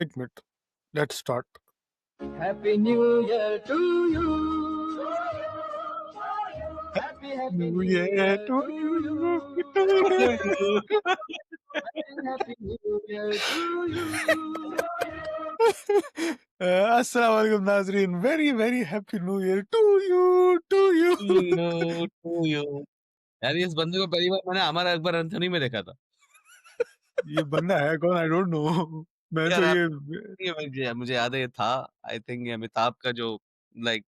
एक minute, let's start. Happy New Year to you. Happy new New year Year to to you, to you. You. Happy New Year to you. अस्सलाम वालेकुम नाजरीन, very very happy new year to you, to you. To you. यार इस बंदे को पहली बार मैंने Amar Akbar Anthony में देखा था। ये बंदा है कौन? I don't know. मैं यार तो आप ये ये मुझे याद है ये था। आई थिंक ये अमिताभ का जो लाइक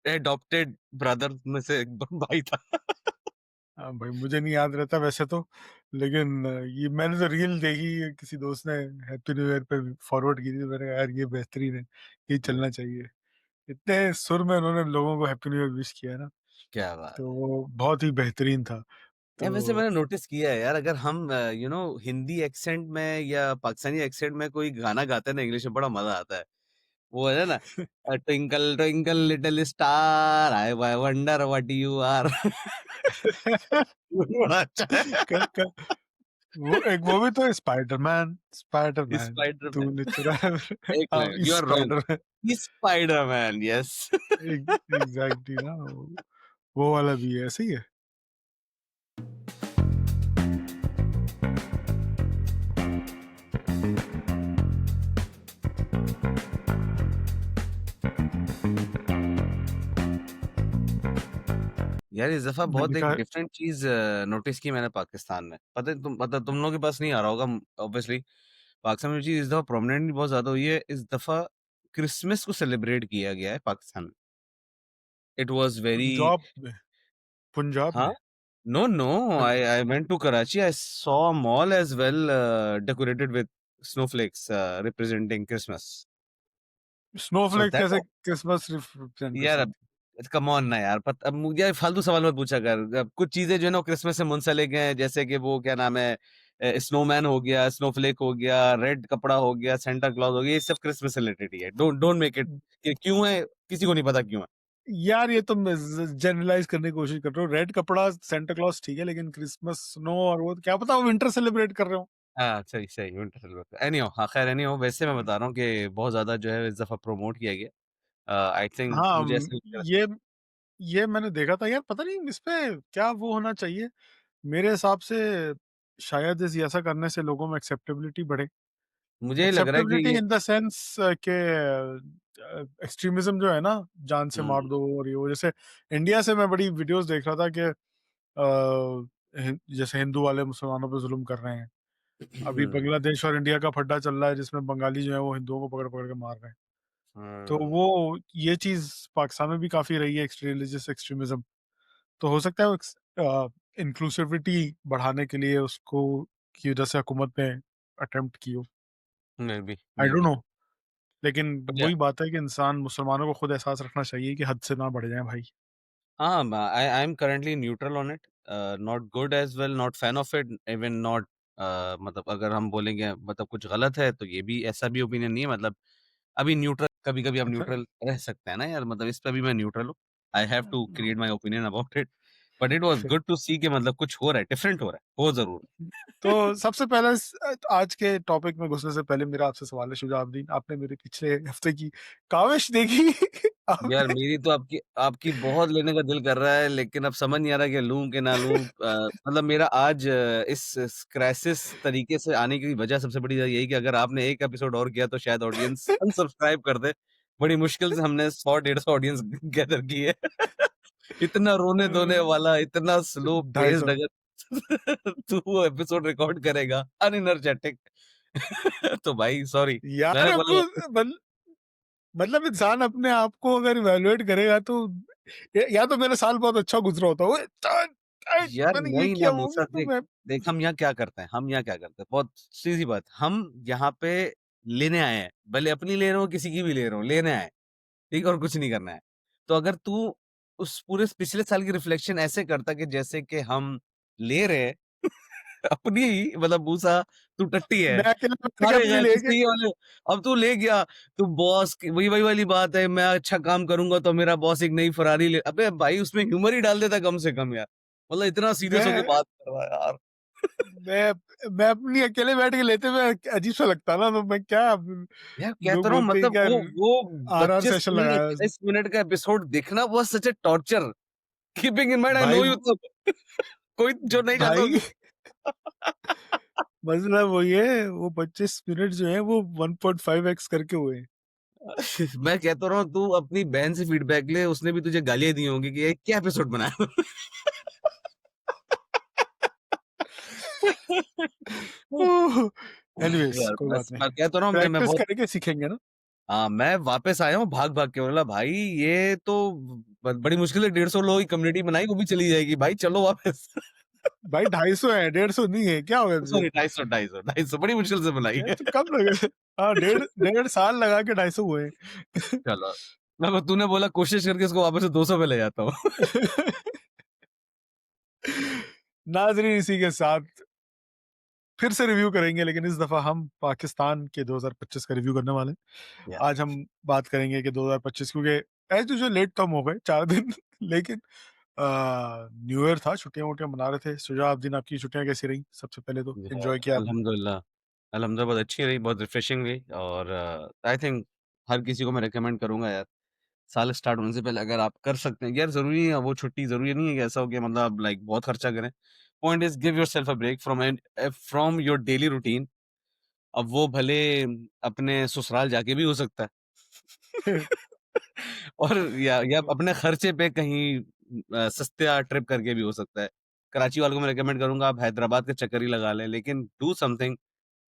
एडॉप्टेड ब्रदर में से एक भाई था। हाँ भाई, मुझे नहीं याद रहता वैसे तो, लेकिन ये मैंने तो रील देखी, किसी दोस्त ने हैप्पी न्यू ईयर पे फॉरवर्ड की थी, तो मैंने कहा यार ये बेहतरीन है, ये चलना चाहिए। इतने सुर में उन्होंने लोगों को हैप्पी न्यू ईयर विश किया है ना, क्या बात तो वो बहुत ही बेहतरीन था। है। वैसे तो मैंने नोटिस किया है यार, अगर हम हिंदी एक्सेंट में या पाकिस्तानी एक्सेंट में कोई गाना गाते हैं ना इंग्लिश में, बड़ा मजा आता है। वो है ना, twinkle twinkle little star I wonder what you are. बड़ा अच्छा है। क, क, वो भी तो स्पाइडरमैन, स्पाइडरमैन स्पाइडरमैन। तूने चुराया एक हाँ, minute, you are wrong. Spiderman. Spiderman, yes. Exactly ना, वो वाला भी है, ऐसे ही है। यार इस दफा बहुत मैंने एक कहा डिफरेंट चीज नोटिस की मैंने पाकिस्तान में। पता है तुम, मतलब तुम लोगों के पास नहीं आ रहा होगा ऑब्वियसली। पाकिस्तान में चीज इस दफा प्रोमिनेंटली बहुत ज्यादा हुई है। इस दफा क्रिसमस को सेलिब्रेट किया गया है पाकिस्तान में। It was very. पंजाब हाँ। में no no, I went to Karachi, I saw a mall as well decorated with snowflakes representing Christmas. So snowflake that कैसे क्रिसमस रिप्रेजेंट कर यार अब सकती कम ऑन ना यार, अब मुझे फालतू सवाल मत पूछा कर। अब कुछ चीजें जो है ना क्रिसमस से मुंसलिक हैं, जैसे कि वो क्या नाम है, स्नोमैन हो गया, स्नोफ्लेक हो गया, रेड कपड़ा हो गया, सेंटा क्लॉज हो गया, ये सब क्रिसमस से रिलेटेड ही है। डोंट डोंट मेक इट है? कि क्यों है, किसी को नहीं पता क्यों है। यार ये तुम जनरलाइज करने की कोशिश कर रहे हो। रेड कपड़ा सेंटा क्लॉज ठीक है, लेकिन क्रिसमस स्नो और वो क्या पता वो विंटर सेलिब्रेट कर रहे हो। हाँ सही सही, विंटर सेलिब्रेट। एनीहो, हाँ खैर, एनीहो वैसे मैं बता रहा हूँ कि बहुत ज्यादा जो है इस दफा प्रमोट किया गया। आई थिंक हाँ, मुझे ऐसा लगता है। ये मैंने देखा था यार, पता नहीं इस पे क्या वो होना चाहिए। मेरे हिसाब से शायद ऐसा करने से लोगों में एक्सेप्टेबिलिटी बढ़े। मुझे लग रहा है कि एक्सेप्टेबिलिटी ये इन द सेंस के एक्सट्रीमिज्म जो है ना, जान से मार हम्म, दो और ये वो, जैसे इंडिया से मैं बड़ी वीडियोस देख रहा था कि जैसे हिंदू वाले मुसलमानों पे जुल्म कर रहे हैं। अभी हम्म, बांग्लादेश और इंडिया का फड्डा चल रहा है, जिसमें बंगाली जो है वो हिंदुओं को पकड़ पकड़ के मार रहे हैं। तो हम्म, वो ये चीज पाकिस्तान में भी काफी रही है, रिलीजियस एक्सट्रीमिज्म। तो हो सकता है वो इंक्लूसिविटी बढ़ाने के लिए उसको की वजह से हुकूमत ने अटेम्प्ट की हो। May be I may don't be. No, लेकिन वही बात है कि इंसान मुसलमानों को खुद एहसास रखना चाहिए कि हद से ना बढ़ जाए भाई। हाँ, I am currently neutral on it. Not good as well, not fan of it, even not मतलब अगर हम बोलेंगे मतलब कुछ गलत है तो ये भी ऐसा भी ओपिनियन नहीं है। मतलब अभी न्यूट्रल, कभी कभी हम अच्छा। न्यूट्रल रह सकते हैं ना यार, मतलब इस पे भी मैं न्यूट्रल हूँ। I have to create my opinion about it. But it was good to see के मतलब कुछ हो रहा है, डिफरेंट हो रहा है, हो जरूर। तो सबसे पहले आज के टॉपिक में घुसने से पहले मेरा आपसे सवाल है शुजाउद्दीन, आपने मेरे पिछले हफ्ते की काविश देखी? यार आपने मेरी तो आपकी आपकी बहुत लेने का दिल कर रहा है, लेकिन अब समझ नहीं आ रहा कि लूं कि ना लूं। मतलब मेरा आज इस क्राइसिस तरीके से आने की वजह सबसे बड़ी यही कि अगर आपने एक एपिसोड और किया तो शायद ऑडियंस अनसब्सक्राइब कर दे। बड़ी मुश्किल से हमने 100-150 ऑडियंस गैदर की है। इतना रोने धोने वाला, इतना स्लो ढाई पेस्ड, सौ अगर तू वो एपिसोड रिकॉर्ड करेगा अनएनर्जेटिक तो भाई सॉरी। यार मैंने आपको बोला मतलब इंसान अपने आप को अगर इवेलुएट करेगा तो या तो मेरा साल बहुत अच्छा गुजरा होता है, यार मैंने ये नहीं ना किया वो मूसा, तो देख मैं देख हम यहाँ क्या करते हैं, हम यहाँ क्या करते हैं, बहुत सीधी बात। हम यहाँ पे लेने आए हैं, भले अपनी ले रहे हो किसी की भी ले रहे हो, लेने आए, ठीक, और कुछ नहीं करना है। तो अगर तू उस पूरे पिछले साल की रिफ्लेक्शन ऐसे करता कि जैसे कि हम ले रहे हैं अपनी ही, मतलब मूसा तू टट्टी है, मैं अकेले बैठ के सारे अपनी गए लेके। किसी वाले। अब तू ले गया, तू बॉस वही वही वाली बात है, मैं अच्छा काम करूंगा तो मेरा बॉस एक नई फरारी ले। अबे भाई उसमें ह्यूमर ही डाल देता कम से कम यार, मतलब इतना सीरियस होके मैं बात कर रहा है यार। मैं मैं अपनी अकेले बैठ के लेते हुए अजीब-सा लगता ना, तो मैं क्या यार लोग कहता रहा हूँ बोलते हैं मतलब क्या वो आरआर 25 सेशन मिनट लगाया है उसने। 40 मिनट का एपिसोड देखना was such a torture, keeping in mind I भाई नो यू तब कोई जो नहीं चाहता भाई होगा मतलब वही है, वो 25 मिनट जो है वो 1.5x करके हुए हैं। मैं कहता रहा हूँ तू अपनी बहन से फीडबैक ले, उसने भी तुझे गालियाँ दी होंगी कि ये क्या एपिसोड बनाया? एनीवेज़ यार कोई बात बस नहीं। मैं कहता रहा हूँ मैं प्रैक्टिस बहुत करेंगे सीखेंगे ना। हाँ, मैं वापस आया हूँ भाग-भाग के बोला भाई ये तो बड़ी मुश्किल से 150 लोगों की कम्युनिटी बनाई वो भी चली जाएगी भाई चलो वापस। भाई 250 है, 150 नहीं है, क्या हो गया तुझे? सॉरी 250 बड़ी मुश्किल से बनाई ये है। तो कम लगे। हाँ, डेढ़ डेढ़ साल लगा के 250 हुए हैं। चलो, मैं तूने बोला कोशिश करके इसको वापस से 200 पे ले जाता हूँ। नाज़रीन इसी के साथ फिर से रिव्यू करेंगे, लेकिन इस दफ़ा हम पाकिस्तान के 2025 का रिव्यू करने वाले हैं। या आज हम बात करेंगे कि 2025, क्योंकि एज़ यूजुअल लेट तो हम हो गए 4 दिन लेकिन न्यू ईयर था, छुट्टियाँ-वुट्टियाँ मना रहे थे। शुजाउद्दीन दिन आपकी छुट्टियाँ कैसी रहीं? सबसे पहले तो यार एन्जॉय किया आपने? अल्हम्दुलिल्लाह, अल्हम्दुलिल्लाह बहुत अच्छी रही, बहुत रिफ्रेशिंग रही और आई थिंक हर किसी को मैं रिकमेंड करूँगा यार, साल स्टार्ट होने से पहले अगर आप कर सकते हैं यार ज़रूरी नहीं है वो छुट्टी ज़रूरी नहीं है कि ऐसा हो कि मतलब लाइक बहुत खर्चा करें। Point is give yourself a break from your daily routine अब वो भले अपने ससुराल जाके भी हो सकता है। और या अपने खर्चे पे कहीं सस्ता ट्रिप करके भी हो सकता है। कराची वालों को मैं रिकमेंड करूँगा आप हैदराबाद का चक्कर ही लगा लें, लेकिन डू समथिंग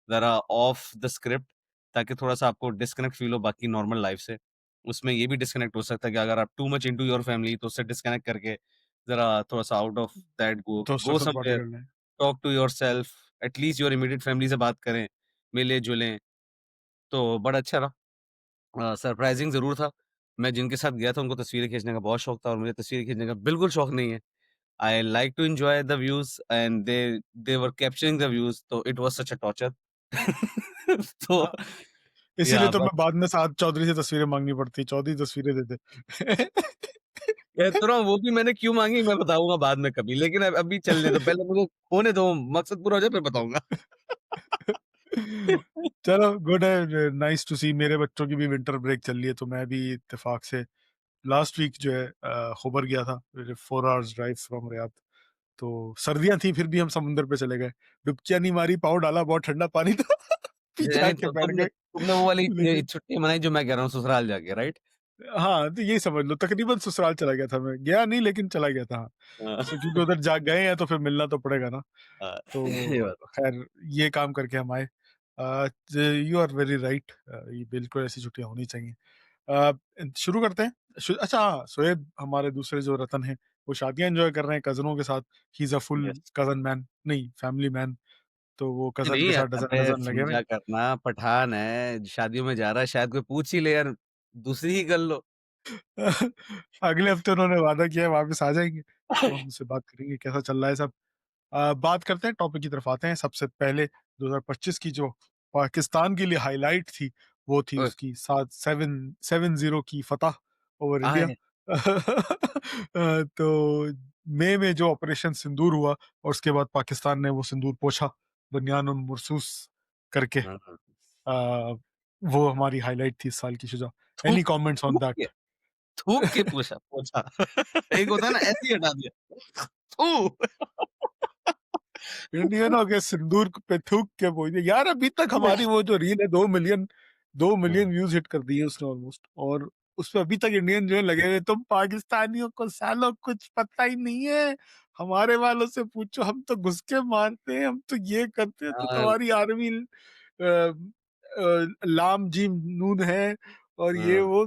ज़रा ऑफ द स्क्रिप्ट ताकि थोड़ा-सा आपको डिस्कनेक्ट फ़ील हो बाकी नॉर्मल लाइफ़ से। उसमें ये भी डिस्कनेक्ट हो सकता है कि अगर आप too much into your family तो उससे डिस्कनेक्ट करके ज़रा थोड़ा-सा आउट ऑफ दैट दोस्तों गो से बातें समवेयर, कर लें। Talk to yourself, at least your immediate family से बात करें, मिले-जुलें, तो बड़ा अच्छा रहा। सरप्राइज़िंग ज़रूर था। मैं जिनके साथ गया था उनको तस्वीरें खींचने का बहुत शौक था और मुझे तस्वीरें खींचने का बिल्कुल शौक नहीं है। I like to enjoy the views and they were capturing the views तो it was such a torture. तो हाँ, इसीलिए या तो बस मैं बाद में साद चौधरी से तस्वीरें माँगनी पड़ती है, चौधरी तस्वीरें दे दे। कह तो रहा हूँ वो भी मैंने क्यों माँगी मैं बताऊँगा बाद में कभी, लेकिन अभी चलने दो, पहले मुझे होने दो, मकसद पूरा हो जाए फिर बताऊँगा। चलो गुड है, नाइस टू सी। मेरे बच्चों की भी विंटर ब्रेक चल रही है, तो मैं भी इत्तेफ़ाक से लास्ट वीक जो है ख़ुबर गया था, 4 आवर्स ड्राइव फ्रॉम रियाद। तो सर्दियाँ थी फिर भी हम समुंदर पे चले गए। डुबकियाँ नहीं मारी, पाँव डाला, बहुत ठंडा पानी था। पीछे यानी आके तो बैठ तुमने गए। तुमने वो वाली लेकिन छुट्टी मनाई जो मैं कह रहा हूँ ससुराल जाके राइट? हाँ, तो यही समझ लो तकरीबन ससुराल चला गया था मैं। गया नहीं लेकिन चला गया था, हाँ। हाँ, सो क्योंकि उधर जा गए हैं तो फिर मिलना तो पड़ेगा ना। हाँ, ये तो बात ख़ैर ये काम करके हम आए। ज यू आर वेरी राइट, ये बिल्कुल ऐसी छुट्टियाँ होनी चाहिए। अ, शुरू करते हैं। अच्छा हाँ, शोएब हमारे दूसरे जो रतन हैं, वो शादियाँ एन्जॉय कर रहे हैं कज़िनों के साथ। He is a full yes. Cousin man, नहीं फैमिली मैन। तो वो कज़न नहीं के यार, साथ अबे डज़न-डज़न लगे हुए हैं। समझा करना पठान है, शादियों में जा रहा है शायद कोई पूछ ही ले यार, दूसरी ही कर लो। अगले हफ्ते उन्होंने वादा किया है वापस आ जाएँगे, तो हम उनसे बात करेंगे कैसा चल रहा है सब। बात करते हैं, टॉपिक की तरफ आते हैं। सबसे पहले 2025 की जो पाकिस्तान के लिए हाइलाइट थी, वो थी ओए, उसकी 7-0 की फ़तह ओवर इंडिया। आए तो मई में जो ऑपरेशन सिंदूर हुआ और उसके बाद पाकिस्तान ने वो सिंदूर पोंछा, बुनियानुल मरसूस करके। हाँ, हाँ। अ, वो हमारी हाइलाइट थी इस साल की। शुजा, थूक एनी कमेंट्स ऑन थूक के दैट? थूक के पूछा पूछा। एक होता है ना ऐसे ही हटा दिया। थू। इंडियनों के सिंदूर पे थूक के बोलिए यार। अभी तक हमारी वो जो रील है 2 मिलियन व्यूज हिट कर दी है उसने ऑलमोस्ट। और उसपे अभी तक इंडियन जो है लगे हुए, तुम पाकिस्तानियों को सालों कुछ पता ही नहीं है, हमारे वालों से पूछो, हम तो घुस के मारते हैं, हम तो ये करते हैं, तो यार तुम्हारी आर्मी लाम जीम नून है और ये हाँ, वो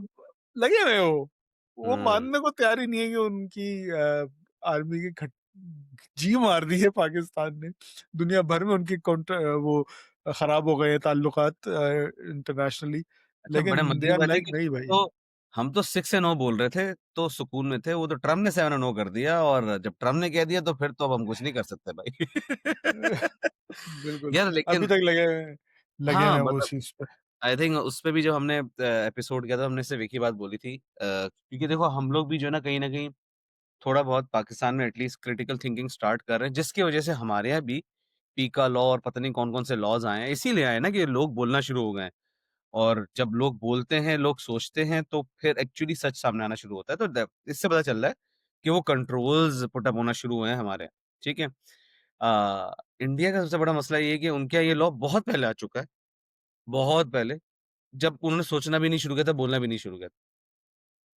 लगे हुए हो। वो हाँ। मानने को तैयार ही नहीं है कि उनकी आर्मी की जी मार दी है पाकिस्तान ने। दुनिया भर में उनकी वो खराब हो गए हैं ताल्लुकात इंटरनेशनली, अच्छा बड़े लेकिन दे मजे की आर बात है लाइक कि नहीं भाई। हम तो 6 से 9 बोल रहे थे, तो सुकून में थे, वो तो ट्रम्प ने 7 नो कर दिया और जब ट्रम्प ने कह दिया तो फिर तो अब हम कुछ नहीं कर सकते भाई। बिल्कुल, यार अभी लेकिन तक लगे हुए हाँ, हैं वो मतलब उस चीज़ पे। आई थिंक उसपे भी जब हमने एपिसोड किया था हमने सिर्फ एक ही बात बोली थी क्योंकि देखो हम लोग भी जो है ना कहीं न कहीं थोड़ा बहुत पाकिस्तान में एटलीस्ट क्रिटिकल थिंकिंग स्टार्ट कर रहे हैं, जिसकी वजह से हमारे यहाँ भी पीका लॉ और पता नहीं कौन-कौन से लॉज़ आए हैं, इसीलिए आए हैं ना कि लोग बोलना शुरू हो गए हैं। और जब लोग बोलते हैं, लोग सोचते हैं, तो फिर एक्चुअली सच सामने आना शुरू होता है। तो द इससे पता चल रहा है कि वो कंट्रोल्स पुट अप होना शुरू हुए हैं हमारे, ठीक है? इंडिया का सबसे बड़ा मसला ये है कि उनके यहाँ ये लॉ बहुत पहले आ चुका है, बहुत पहले, जब उन्होंने सोचना भी नहीं शुरू किया था, बोलना भी नहीं शुरू किया था।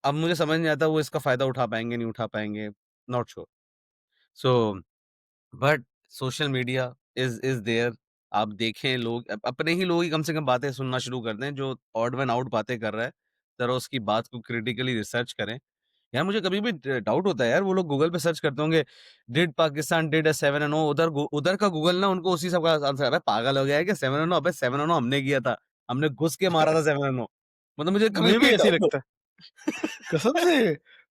अब मुझे समझ नहीं आता वो इसका फ़ायदा उठा पाएँगे, नहीं उठा पाएँगे, not sure. So but social media is there. आप देखें लोग अपने ही लोग ही कम से कम बातें सुनना शुरू कर दें, जो ऑड वन आउट बातें कर रहा है, ज़रा उसकी बात को क्रिटिकली रिसर्च करें। यार मुझे कभी भी डाउट होता है यार, वो लोग गूगल पे सर्च करते होंगे, did Pakistan did a 7 and 0, उधर का गूगल ना उनको उसी सब का आंसर, अबे पागल हो गया है क्या 7 एंड 0? अबे 7 एंड 0 हमने किया था। हमने घुस के मारा था 7 एंड 0। मतलब मुझे कभी मुझे भी भी ऐसे ही डाउट हो। लगता है। कसम से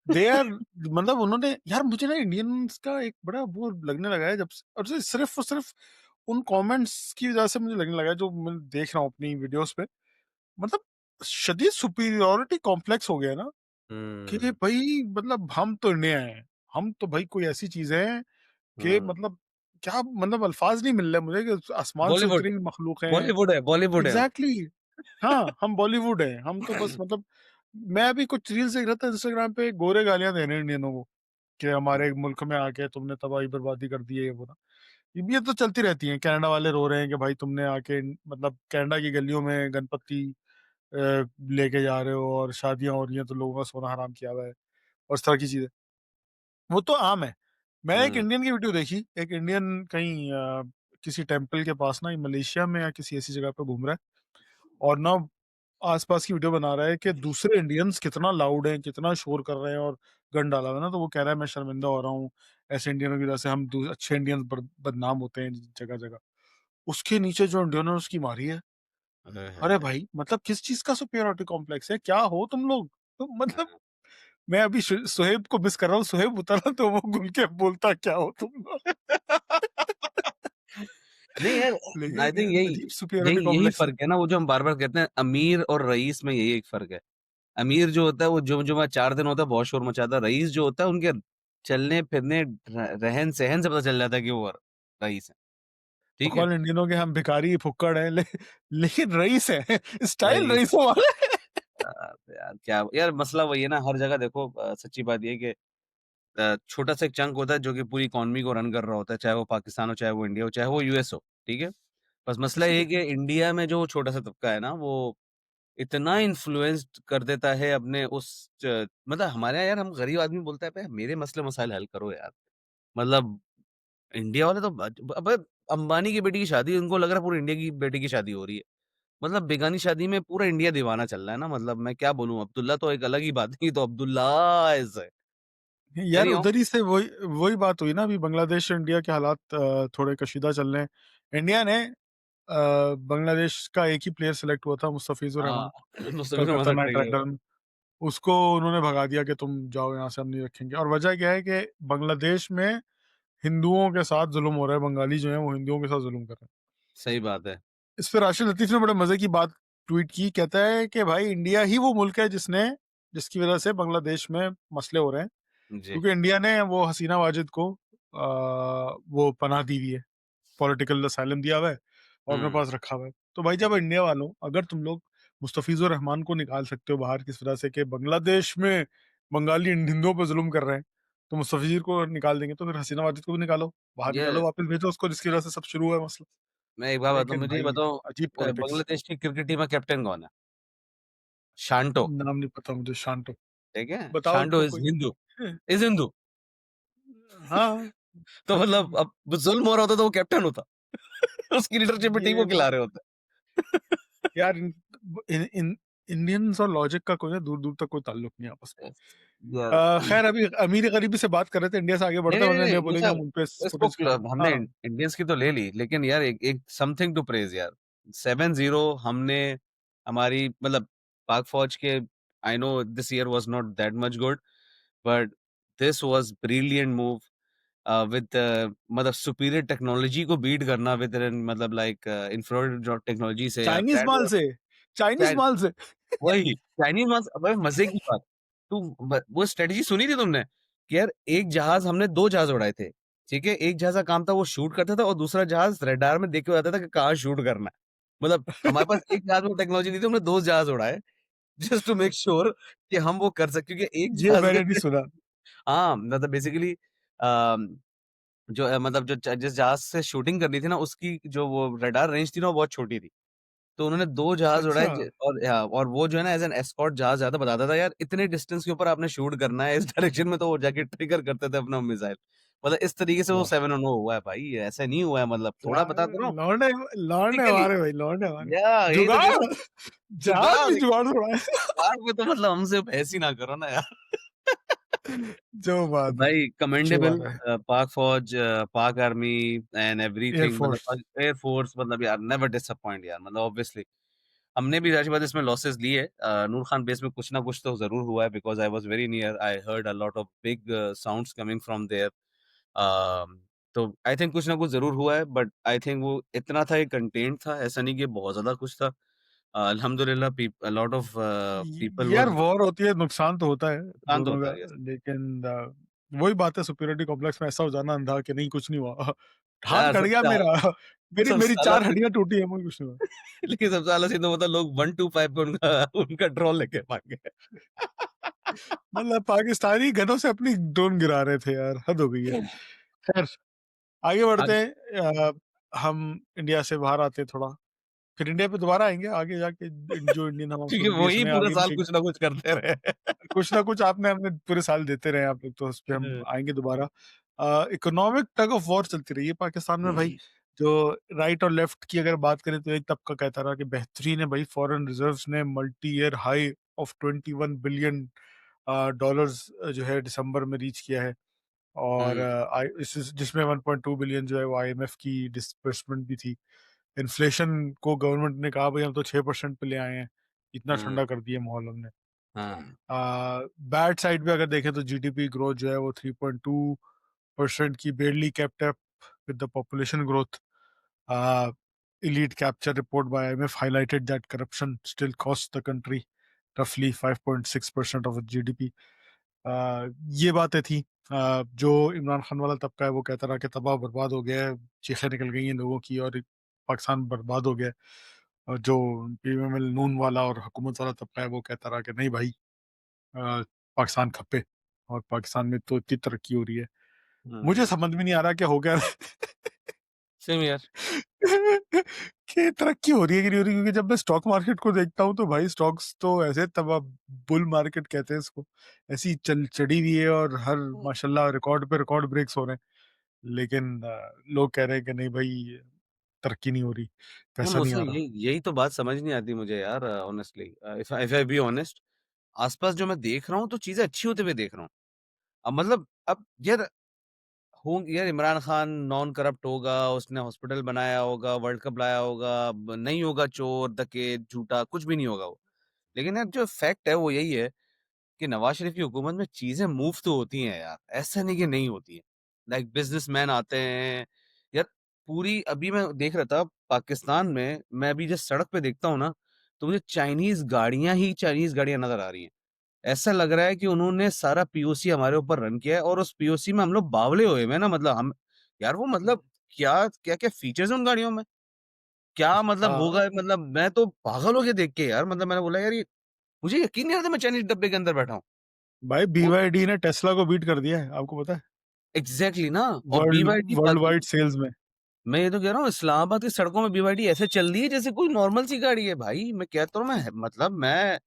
दे आर मतलब उन्होंने यार मुझे ना इंडियंस का एक बड़ा वो लगने लगा है जब से और सिर्फ और सिर्फ उन कमेंट्स की वजह से मुझे लगने लगा है जो मैं देख रहा हूँ अपनी वीडियोस पे मतलब शदीद सुपीरियोरिटी कॉम्प्लेक्स हो गया ना कि हुँ, भाई मतलब हम तो इंडिया हैं हम तो भाई कोई ऐसी चीज है कि हुँ। मतलब क्या मतलब अल्फाज नहीं मिल रहे मुझे कि आसमान से बॉलीवुड उतरी हुई मखलूक हैं बॉलीवुड है हम। एग्जैक्टली हाँ, हम बॉलीवुड हैं, हम तो बस मतलब मैं अभी कुछ रील्स देख रहा था इंस्टाग्राम पे गोरे गालियाँ दे रहे हैं इंडियनों को, कि हमारे मुल्क में आके तुमने तबाही बर्बादी कर दी है ये वो ना। ये तो चलती रहती हैं, कनाडा वाले रो रहे हैं कि भाई तुमने आके मतलब कनाडा की गलियों में गणपति लेके जा रहे हो और शादियाँ हो रही हैं तो लोगों का सोना हराम किया हुआ है और इस तरह की चीज़ें। वो तो आम है। मैंने एक हुँ, इंडियन की वीडियो देखी, एक इंडियन कहीं किसी टेम्पल के पास ना मलेशिया में या किसी ऐसी जगह पे घूम रहा है और ना आस-पास की वीडियो बना रहा है कि दूसरे इंडियंस कितना लाउड हैं, कितना शोर कर रहे हैं और गन डाला हुआ है ना, तो वो कह रहा है मैं शर्मिंदा हो रहा हूँ, ऐसे इंडियनों की वजह से हम दू अच्छे इंडियंस बदनाम होते हैं जगह-जगह। उसके नीचे जो इंडियनों ने उसकी मारी है, हाय, हाय, अरे हाय। भाई मतलब किस चीज़ का सुपीरियॉरिटी कॉम्प्लेक्स है? क्या हो तुम लोग? तो मतलब मैं अभी सुहेब को मिस कर रहा हूँ, सुहेब उतरा तो वो खुल के बोलता क्या हो तुम लोग? नहीं यार, आई लेकिन थिंक यार यही अजीब सुपीरियॉरिटी यही यही कॉम्प्लेक्स है। फ़र्क है ना, वो जो हम बार-बार कहते हैं अमीर और रईस में यही एक फ़र्क है। अमीर जो होता है वो जुम-जुमा 4 दिन होता है, बहुत शोर मचाता है। रईस जो होता है उनके चलने-फिरने, रहन-सहन से पता चल जाता है कि वो रईस हैं। ठीक है? बकौल इंडियनों के हम भिखारी फुक्कड़ हैं लेकिन रईस हैं स्टाइल रईस रईसों वाला है। यार क्या यार मसला वही है ना, हर जगह देखो सच्ची बात ये है कि छोटा-सा एक चंक होता है जो कि पूरी इकॉनमी को रन कर रहा होता है, चाहे वो पाकिस्तान हो, चाहे वो इंडिया हो, चाहे वो यूएस हो, ठीक है? बस मसला ये है कि इंडिया में जो छोटा-सा तबका है ना, वो इतना इन्फ्लुएंस्ड कर देता है अपने उस मतलब हमारे यहाँ यार हम गरीब आदमी बोलता है, "बे मेरे मसले-मसाइल हल करो यार।" मतलब इंडिया वाले तो अबे अंबानी की बेटी की शादी उनको लग रहा है पूरी इंडिया की बेटी की शादी हो रही है। मतलब बेगानी शादी में पूरा इंडिया दीवाना चल रहा है ना, मतलब मैं क्या बोलूँ, अब्दुल्ला तो एक अलग ही बात है, ये तो अब्दुल्लाज़ है। यार एनीहाउ उधर ही से वही वही बात हुई ना अभी बांग्लादेश और इंडिया के हालात थोड़े कशीदा चल रहे हैं। इंडिया ने बांग्लादेश का एक ही प्लेयर सेलेक्ट हुआ था मुस्तफिजुर हाँ, रहमान, मुस्तफ़िज़ुर कलकत्ता रहमान नाइट सेलेक्ट किया। राइडर में। उसको उन्होंने भगा दिया कि तुम जाओ यहाँ से हम नहीं रखेंगे और वजह क्या है कि बांग्लादेश में हिंदुओं के साथ जुल्म हो रहा है, बंगाली जो हैं वो हिंदुओं के साथ जुल्म कर रहे हैं। सही बात है। इस पे राशिद लतीफ़ ने बड़े मज़े की बात ट्वीट की, कहता है कि भाई इंडिया ही वो मुल्क है जिसकी वजह से बांग्लादेश में मसले हो रहे हैं, जी। क्योंकि इंडिया ने वो हसीना वाजिद को वो पनाह दी हुई है, पॉलिटिकल असाइलम दिया हुआ है और अपने हुँ, पास रखा हुआ है। तो भाई जब इंडिया वालों अगर तुम लोग मुस्तफ़िज़ुर रहमान को निकाल सकते हो बाहर किस वजह से कि बांग्लादेश में बंगाली हिंदुओं पे ज़ुल्म कर रहे हैं, तो मुस्तफ़िज़ुर को निकाल देंगे, तो फिर हसीना वाजिद को भी निकालो, बाहर ये निकालो, वापस भेजो उसको जिसकी वजह से सब शुरू हुआ है मसला। मैं एक बात बताऊँ, लेकिन मुझे ये भाई बताओ अजीब पॉलिटिक्स। बांग्लादेश की क्रिकेट टीम का कैप्टन कौन है? शांटो, नाम नहीं पता मुझे शांतो। ठीक है? बताओ शांटो तो इज़ कोई। हिंदू इज़ हिंदू। हाँ, तो मतलब अब ज़ुल्म हो रहा होता तो वो कैप्टन होता। उसकी लीडरशिप में टीम ये को बात खिला रहे होते। यार इन इन इंडियंस और लॉजिक का कोई ना दूर-दूर तक कोई ताल्लुक नहीं है आपस में। यार खैर अभी अमीर-गरीबी से बात कर रहे थे, इंडिया से आगे नहीं, बढ़ते हैं नहीं, वरना नहीं, इंडिया मुझे बोलेंगे हम उन पे इसको फुटेज खा रहे हैं। हमने हाँ, इंडियंस की तो ले ली, लेकिन यार एक एक समथिंग टू प्रेज़ यार। 7-0 हमने हमारी मतलब पाक फ़ौज के I know this year was not that much good, but this was brilliant move with मतलब सुपीरियर टेक्नोलॉजी को बीट करना विद मतलब लाइक इंफ्रारेड जो टेक्नोलॉजी से यार चाइनीज़ दैट माल वाज़ से चाइनीज़ माल से। वही, चाइनीज़ मांस अबे मज़े की बात, तू ब वो स्ट्रैटेजी सुनी थी तुमने? कि यार एक जहाज़ हमने 2 जहाज़ उड़ाए थे, ठीक है? एक जहाज़ का काम था वो शूट करता था और दूसरा जहाज़ रडार में देख के बताता था कि कहाँ शूट करना है। मतलब हमारे पास एक जहाज़ में टेक्नोलॉजी नहीं थी, हमने 2 जहाज़ उड़ाए जस्ट टू मेक श्योर कि हम वो कर सकें क्योंकि एक ये जहाज़ मैंने नहीं में सुना। हाँ, मतलब बेसिकली अ, जो मतलब जो ज जिस जहाज़ से शूटिंग करनी थी ना, उसकी जो वो रडार रेंज थी ना, वो बहुत छोटी थी। तो उन्होंने 2 जहाज़ उड़ाए अच्छा, ज और हाँ, और वो जो है ना एज़ एन एस्कॉर्ट जहाज़ जाता बताता था यार इतने डिस्टेंस के ऊपर आपने शूट करना है इस डायरेक्शन में तो वो जाके ट्रिगर करते थे अपना मिसाइल। मतलब इस तरीके से वो वाह! 7 ऑन 0 हुआ है भाई, ऐसा नहीं हुआ है मतलब क्या थोड़ा बता तो रहा हूँ लौंडे लौंडे प्रैक्टिकली मारे भाई, लौंडे मारे। या यही तो कह रहा हूँ, जुगाड़! जहाज जुगाड़ में जुगाड़ थोड़ा है। जुगाड़ में तो मतलब हमसे बहस ही ना करो ना यार। जो बात है, भाई जो कमेंडेबल बात है। पाक फ़ौज, पाक आर्मी एंड एयर एवरीथिंग मतलब फ़ोर्स। एयर फ़ोर्स मतलब यार नेवर डिसअपॉइंट यार मतलब ऑब्वियसली हमने भी ज़ाहिर-सी बात है इसमें लॉसेस लिए। नूर खान बेस में कुछ ना कुछ तो ज़रूर हुआ है because I was very near, I heard a lot of big sounds coming from there. तो आई थिंक कुछ ना कुछ ज़रूर हुआ है बट आई थिंक वो इतना था ये कंटेंट था, ऐसा नहीं कि बहुत ज़्यादा कुछ था। अल्हम्दुलिल्लाह अ लॉट ऑफ पीपल यार वाज़ वॉर होती है, नुकसान तो होता है शांत दोनों होता का, है, यस। लेकिन वही बात है सुपीरियरिटी कॉम्प्लेक्स में ऐसा हो जाना अंधा कि नहीं कुछ नहीं हुआ। हाथ यार कट गया सबसे मेरा, मेरी सबसे मेरी आला 4 हड्डियाँ टूटी है, मुझे कुछ नहीं हुआ। लेकिन सबसे आला सीन तो मतलब लोग 125 पे उनका उनका ड्रोन लेके भाग गए। मतलब पाकिस्तानी गनों से अपनी ड्रोन गिरा रहे थे यार, हद हो गई है। खैर, आगे बढ़ते आग हैं। हम इंडिया से बाहर आते हैं थोड़ा, फिर इंडिया पे दोबारा आएँगे आगे जाके। जो इंडियन हम क्योंकि ऑप्शन देश वही में पूरा आगे भी साल कई कुछ ना कुछ करते रहे। कुछ ना कुछ आपने हमने पूरे साल देते रहे हैं आप लोग, तो उस पे हम आएँगे दोबारा। इकोनॉमिक टग ऑफ वॉर चलती रही है पाकिस्तान में भाई। जो राइट और लेफ्ट की अगर बात करें तो एक तबका कहता रहा कि बेहतरीन है भाई, फॉरेन रिजर्व्स ने multi year high of 21 billion dollars जो है दिसंबर में रीच किया है। और हुँ, जिसमें 1.2 बिलियन जो है वो आईएमएफ की डिसबर्समेंट भी थी। इन्फ्लेशन को गवर्नमेंट ने कहा भाई हम तो 6% पे ले आए हैं, इतना हुँ, ठंडा कर दिया माहौल हमने। हाँ, बैड साइड पे अगर देखें तो जीडीपी ग्रोथ जो है वो 3.2% की बेयरली kept up with the population growth. Elite capture report by IMF highlighted that corruption still costs the country roughly 5.6% of its GDP. ये बातें थी। जो इमरान खान वाला तबका है वो कहता रहा कि तबाह बर्बाद हो गया है, चीखें निकल गई हैं लोगों की और पाकिस्तान बर्बाद हो गया है। और जो पीएमएल नून वाला और हुकूमत वाला तबका है वो कहता रहा कि नहीं भाई, अ, पाकिस्तान खप्पे और पाकिस्तान में तो इतनी तरक्की हो रही है। मुझे हुँ, समझ में नहीं आ रहा क्या हो गया। Same here. कि तरक्की हो रही है कि नहीं हो रही, क्योंकि जब मैं स्टॉक मार्केट को देखता हूँ तो भाई स्टॉक्स तो ऐसे तबाह, बुल मार्केट कहते हैं इसको, ऐसी चल चढ़ी हुई है और हर माशाल्लाह रिकॉर्ड पे रिकॉर्ड ब्रेक्स हो रहे हैं। लेकिन लोग कह रहे हैं कि नहीं भाई तरक्की नहीं हो रही, मैं पैसा नहीं मुझसे आ रहा। यही यही तो बात समझ नहीं आती मुझे यार honestly if I be honest आस-पास जो मैं देख रहा हूँ तो चीज़ें अच्छी होते हुए देख रहा हूँ। अब मतलब अब यार यार इमरान खान नॉन करप्ट होगा, उसने हॉस्पिटल बनाया होगा, वर्ल्ड कप लाया होगा, ब नहीं होगा चोर, डकैत, झूठा, कुछ भी नहीं होगा वो। लेकिन यार जो फैक्ट है वो यही है कि नवाज़ शरीफ की हुकूमत में चीज़ें मूव तो होती हैं यार, ऐसा नहीं कि नहीं होती हैं। लाइक बिज़नेसमैन आते हैं, यार पूरी अभी मैं देख रहा था पाकिस्तान में, मैं अभी जस्ट सड़क पे देखता हूँ ना, तो मुझे चाइनीज़ गाड़ियाँ ही चाइनीज़ गाड़ियाँ नज़र आ रही हैं। ऐसा लग रहा है कि उन्होंने सारा पीओसी हमारे ऊपर रन किया है और उस पीओसी में हम लोग बावले हुए हैं ना मतलब हम यार वो मतलब क्या-क्या फीचर्स हैं उन गाड़ियों में? क्या मतलब हाँ होगा मतलब मैं तो पागल हो गया देख के यार मतलब मैंने बोला यार ये मुझे यकीन नहीं आ रहा था मैं चाइनीज़ डब्बे के अंदर बैठा हूँ। भाई, वो बीवाईडी ने टेस्ला को बीट कर दिया है, आपको पता है? एग्ज़ैक्टली ना और world BYD world wide sales में। मैं ये तो कह रहा हूँ इस्लामाबाद की सड़कों में बीवाईडी ऐसे चल रही है जैसे कोई नॉर्मल सी गाड़ी है भाई। मैं कहता हूँ मतलब मैं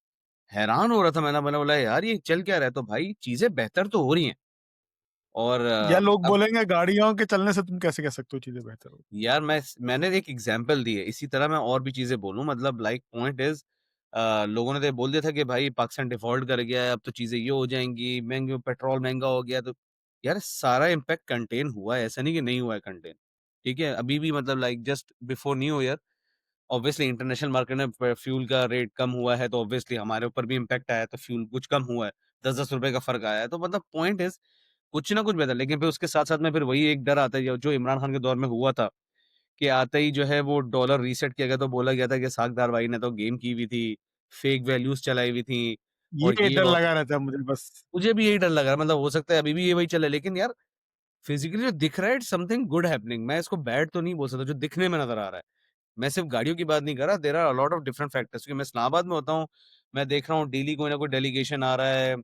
हैरान हो रहा था मैंने बोला यार ये चल क्या रहा है? तो भाई चीज़ें बेहतर तो हो रही हैं और या लोग अब बोलेंगे गाड़ियों के चलने से तुम कैसे कह सकते हो चीजें बेहतर हो। यार मैंने एक एग्ज़ाम्पल दी है, इसी तरह मैं और भी चीज़ें बोलूँ मतलब लाइक पॉइंट इज़ लोगों ने तो ये बोल दिया था कि भाई पाकिस्तान डिफ़ॉल्ट कर गया है, अब तो चीज़ें ये हो जाएँगी, महँगे पेट्रोल महँगा हो गया तो यार सारा इम्पैक्ट कंटेन हुआ है, ऐसा नहीं कि नहीं हुआ है कंटेन, ठीक है? अभी भी मतलब like just before new year obviously international market में फ्यूल का रेट कम हुआ है, तो ऑब्वियसली हमारे ऊपर भी इम्पैक्ट आया है, तो फ्यूल कुछ कम हुआ है, ₹10-10 का फ़र्क आया है, तो मतलब पॉइंट इज़ कुछ ना कुछ बेहतर लेकिन फिर उसके साथ-साथ में फिर वही एक डर आता है जो इमरान खान के दौर में हुआ था। कि आते ही जो है वो डॉलर रीसेट किया गया तो बोला गया था कि साहब भाई ने तो गेम की हुई थी, फेक वैल्यूज़ चलाई हुई थी और ये ये डर और लगा रहता है मुझे बस। मुझे भी यही डर लग रहा है मतलब हो सकता है अभी भी ये वही चले लेकिन यार फिज़िकली जो दिख रहा है इट्स समथिंग गुड हैपनिंग, मैं इसको बैड तो नहीं बोल सकता जो दिखने में नज़र आ रहा है। मैं सिर्फ़ गाड़ियों की बात नहीं कर रहा, there are a lot of different factors क्योंकि मैं इस्लामाबाद में होता हूँ, मैं देख रहा हूँ डेली कोई ना कोई डेलीगेशन आ रहा है।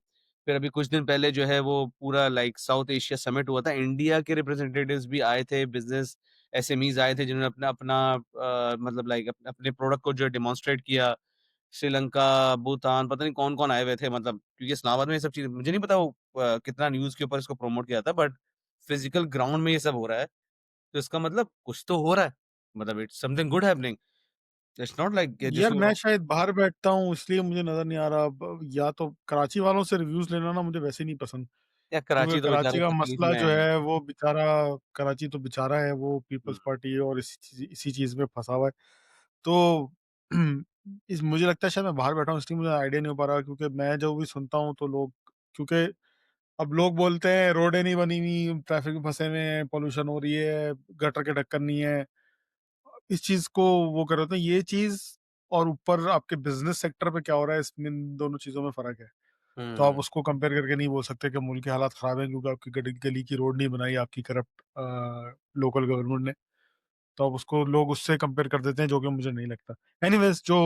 फिर अभी कुछ दिन पहले जो है वो पूरा लाइक साउथ एशिया समिट हुआ था, इंडिया के रिप्रेजेंटेटिव्स भी आए थे, बिज़नेस एसएमईज़ आए थे जिन्होंने अपना अपना मतलब लाइक अपने प्रोडक्ट को जो है डेमोंस्ट्रेट किया। श्रीलंका, भूटान, पता नहीं कौन-कौन आए हुए थे मतलब क्योंकि इस्लामाबाद में ये सब चीज़ें मुझे नहीं पता वो कितना न्यूज़ के ऊपर इसको प्रमोट किया था बट फिज़िकल ग्राउंड में ये सब हो रहा है, तो इसका मतलब कुछ तो हो रहा है। मतलब it's something good happening. It's not like यार जिसको मैं शायद बाहर बैठता हूँ इसलिए मुझे नज़र नहीं आ रहा। अब या तो कराची वालों से रिव्यूज़ लेना ना मुझे वैसे ही नहीं पसंद। या क्योंकि कराची तो कराची बेचारे का तकलीफ मसला में जो है। है वो बेचारा कराची तो बेचारा है, वो हुँ, पीपल्स पार्टी और इसी चीज़ में फँसा हुआ है। तो इस मुझे लगता है शायद मैं बाहर बैठा हूँ इसलिए मुझे आइडिया नहीं हो पा रहा क्योंकि मैं जो भी सुनता हूँ तो लोग क्योंकि अब लोग बोलते हैं रोडें नहीं बनी हुई, ट्रैफिक में फँसे हुए हैं, पॉल्यूशन हो रही है, गटर के ढक्कन नहीं है। इस चीज़ को वो कर रहे होते हैं, ये चीज़ और ऊपर आपके बिज़नेस सेक्टर पे क्या हो रहा है, इसमें इन दोनों चीज़ों में फ़र्क है। तो आप हुँ, उसको कंपेयर करके नहीं बोल सकते कि मुल्क के हालात ख़राब हैं क्योंकि आपकी गली गली की रोड नहीं बनाई आपकी करप्ट लोकल गवर्नमेंट ने। तो आप उसको लोग उससे कंपेयर कर देते हैं जो कि मुझे नहीं लगता। एनीवेज़ जो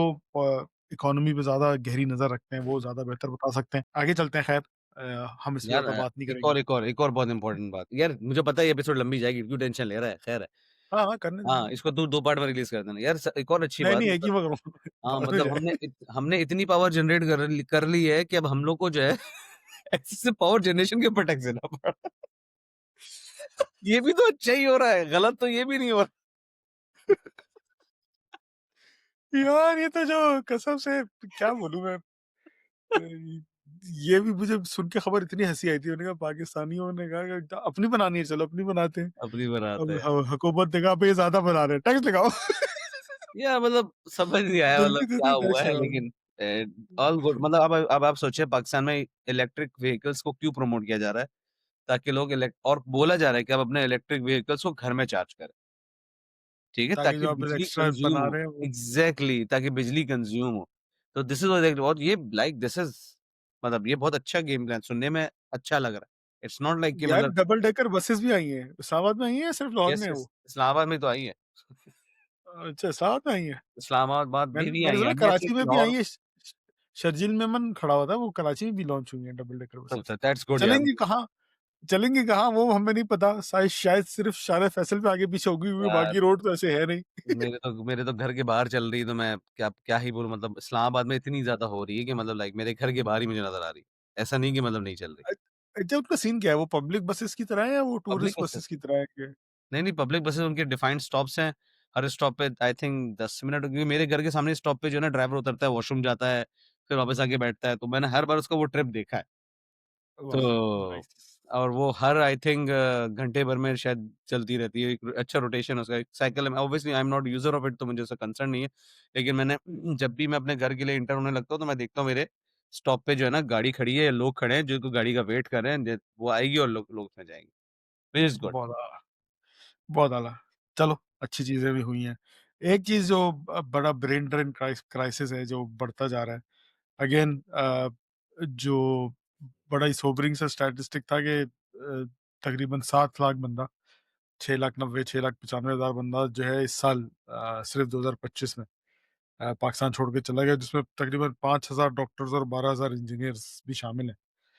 इकोनॉमी पे ज़्यादा गहरी नज़र रखते हैं वो ज़्यादा बेहतर बता सकते हैं। आगे चलते हैं खैर हम इस पे यार ज़्यादा बात नहीं एक करेंगे। और एक और एक और बहुत इम्पोर्टेंट बात। यार मुझे पता है ये एपिसोड लंबी जाएगी, क्यों टेंशन ले रहा है? खैर है। हाँ, हाँ, करने हाँ, दीजिए। इसको तू 2 पार्ट में रिलीज़ कर देना। यार एक और अच्छी नहीं, बात नहीं एक मतलब ही में करूँगा हाँ, बाद में मतलब जाए। हमने इतनी पावर जनरेट कर ली है कि अब हम लोग को जो है एक्सेस से पावर जनरेशन के ऊपर टैक्स देना पड़ रहा है। ये भी तो अच्छा ही हो रहा है, गलत तो ये भी नहीं हो रहा। यार ये तो जो कसम से क्या बोलूँ मैं अ, ये भी मुझे सुन के खबर इतनी हँसी आई थी। मैंने कहा पाकिस्तानियों ने कहा कि अपनी बनानी है चलो अपनी बनाते हैं। अपनी बनाते अब हैं। ह हुकूमत ने कहा अब ये ज़्यादा बना रहे हैं, टैक्स लगाओ। या मतलब समझ नहीं आया मतलब धमकी दे क्या दी हुआ टैक्स है लगाओ। लेकिन ऑल गुड मतलब अब आप सोचिए पाकिस्तान में इलेक्ट्रिक व्हीकल्स को क्यों प्रमोट किया जा रहा है? ताकि लोग इलेक्ट और बोला जा रहा है कि आप अपने इलेक्ट्रिक व्हीकल्स को घर में चार्ज करें, ठीक है? ताकि ताकि जो आप बिजली एक्स्ट्रा कंज़्यूम बना हो। रहे हैं वो एग्ज़ैक्टली ताकि बिजली कंज़्यूम हो। तो दिस इज़ व्हाट और ये लाइक दिस इज़ मतलब ये बहुत अच्छा गेम प्लान सुनने में अच्छा लग रहा है। इट्स नॉट लाइक कि यार मतलब डबल डेकर बसेस भी आई हैं। इस्लामाबाद में आई हैं या सिर्फ लाहौर यस, में है यस वो? इस्लामाबाद में तो आई है। अच्छा इस्लामाबाद में आई हैं। इस्लामाबाद में भी मैंने आई है। सुना आई कराची थिंक में भी लाहौर आई है। शर्जील मेमन खड़ा हुआ था, वो कराची में भी लॉन्च हुई हैं डबल डेकर बसेस। अच्छा दैट्स गुड यार। चलेंगी कहाँ चलेंगी कहाँ वो हमें नहीं पता। शायद शायद सिर्फ शारे फैसल पे आगे पीछे होगी क्योंकि यार बाकी रोड तो ऐसे है नहीं। मेरे तो घर के बाहर चल रही है तो मैं क्या क्या ही बोलूँ मतलब इस्लामाबाद में इतनी ज़्यादा हो रही है कि मतलब लाइक मेरे घर के बाहर ही मुझे नज़र आ रही है। ऐसा नहीं कि मतलब नहीं चल रही। अच्छा उनका सीन क्या है? वो पब्लिक बसेस की तरह है या वो पब्लिक टूरिस्ट बसेस बसेस की तरह है कि नहीं, नहीं पब्लिक बसेस उनके डिफाइंड स्टॉप्स हैं। हर स्टॉप पे आई थिंक 10 मिनट क्योंकि मेरे घर के सामने स्टॉप पे जो है ना ड्राइवर उतरता है, वॉशरूम जाता है, फिर वापस आके बैठता है। तो मैंने हर बार उसका वो ट्रिप देखा है। वाह! तो नाइस। और वो हर आई थिंक घंटे भर में शायद चलती रहती है। एक अच्छा रोटेशन उसका एक साइकिल में obviously I am not user of it तो मुझे उसका कंसर्न नहीं है। लेकिन मैंने जब भी मैं अपने घर के लिए एंटर होने लगता हूँ तो मैं देखता हूँ मेरे स्टॉप पे जो है ना गाड़ी खड़ी है या लोग खड़े हैं जो गाड़ी का वेट कर रहे हैं। वो आएगी और लोग लोग उसमें जाएँगे। Which is good. बहुत आला, बहुत आला। चलो अच्छी चीज़ें भी हुई हैं। एक चीज़ जो बड़ा ब्रेन ड्रेन क्राइसिस है जो बढ़ता जा रहा है। अगेन जो बड़ा ही सोबरिंग सा स्टैटिस्टिक था कि तकरीबन 7 लाख बंदा 6,90,000 6,95,000 बंदा जो है इस साल सिर्फ 2025 में पाकिस्तान छोड़ के चला गया जिसमें तकरीबन 5,000 डॉक्टर्स और 12,000 इंजीनियर्स भी शामिल हैं।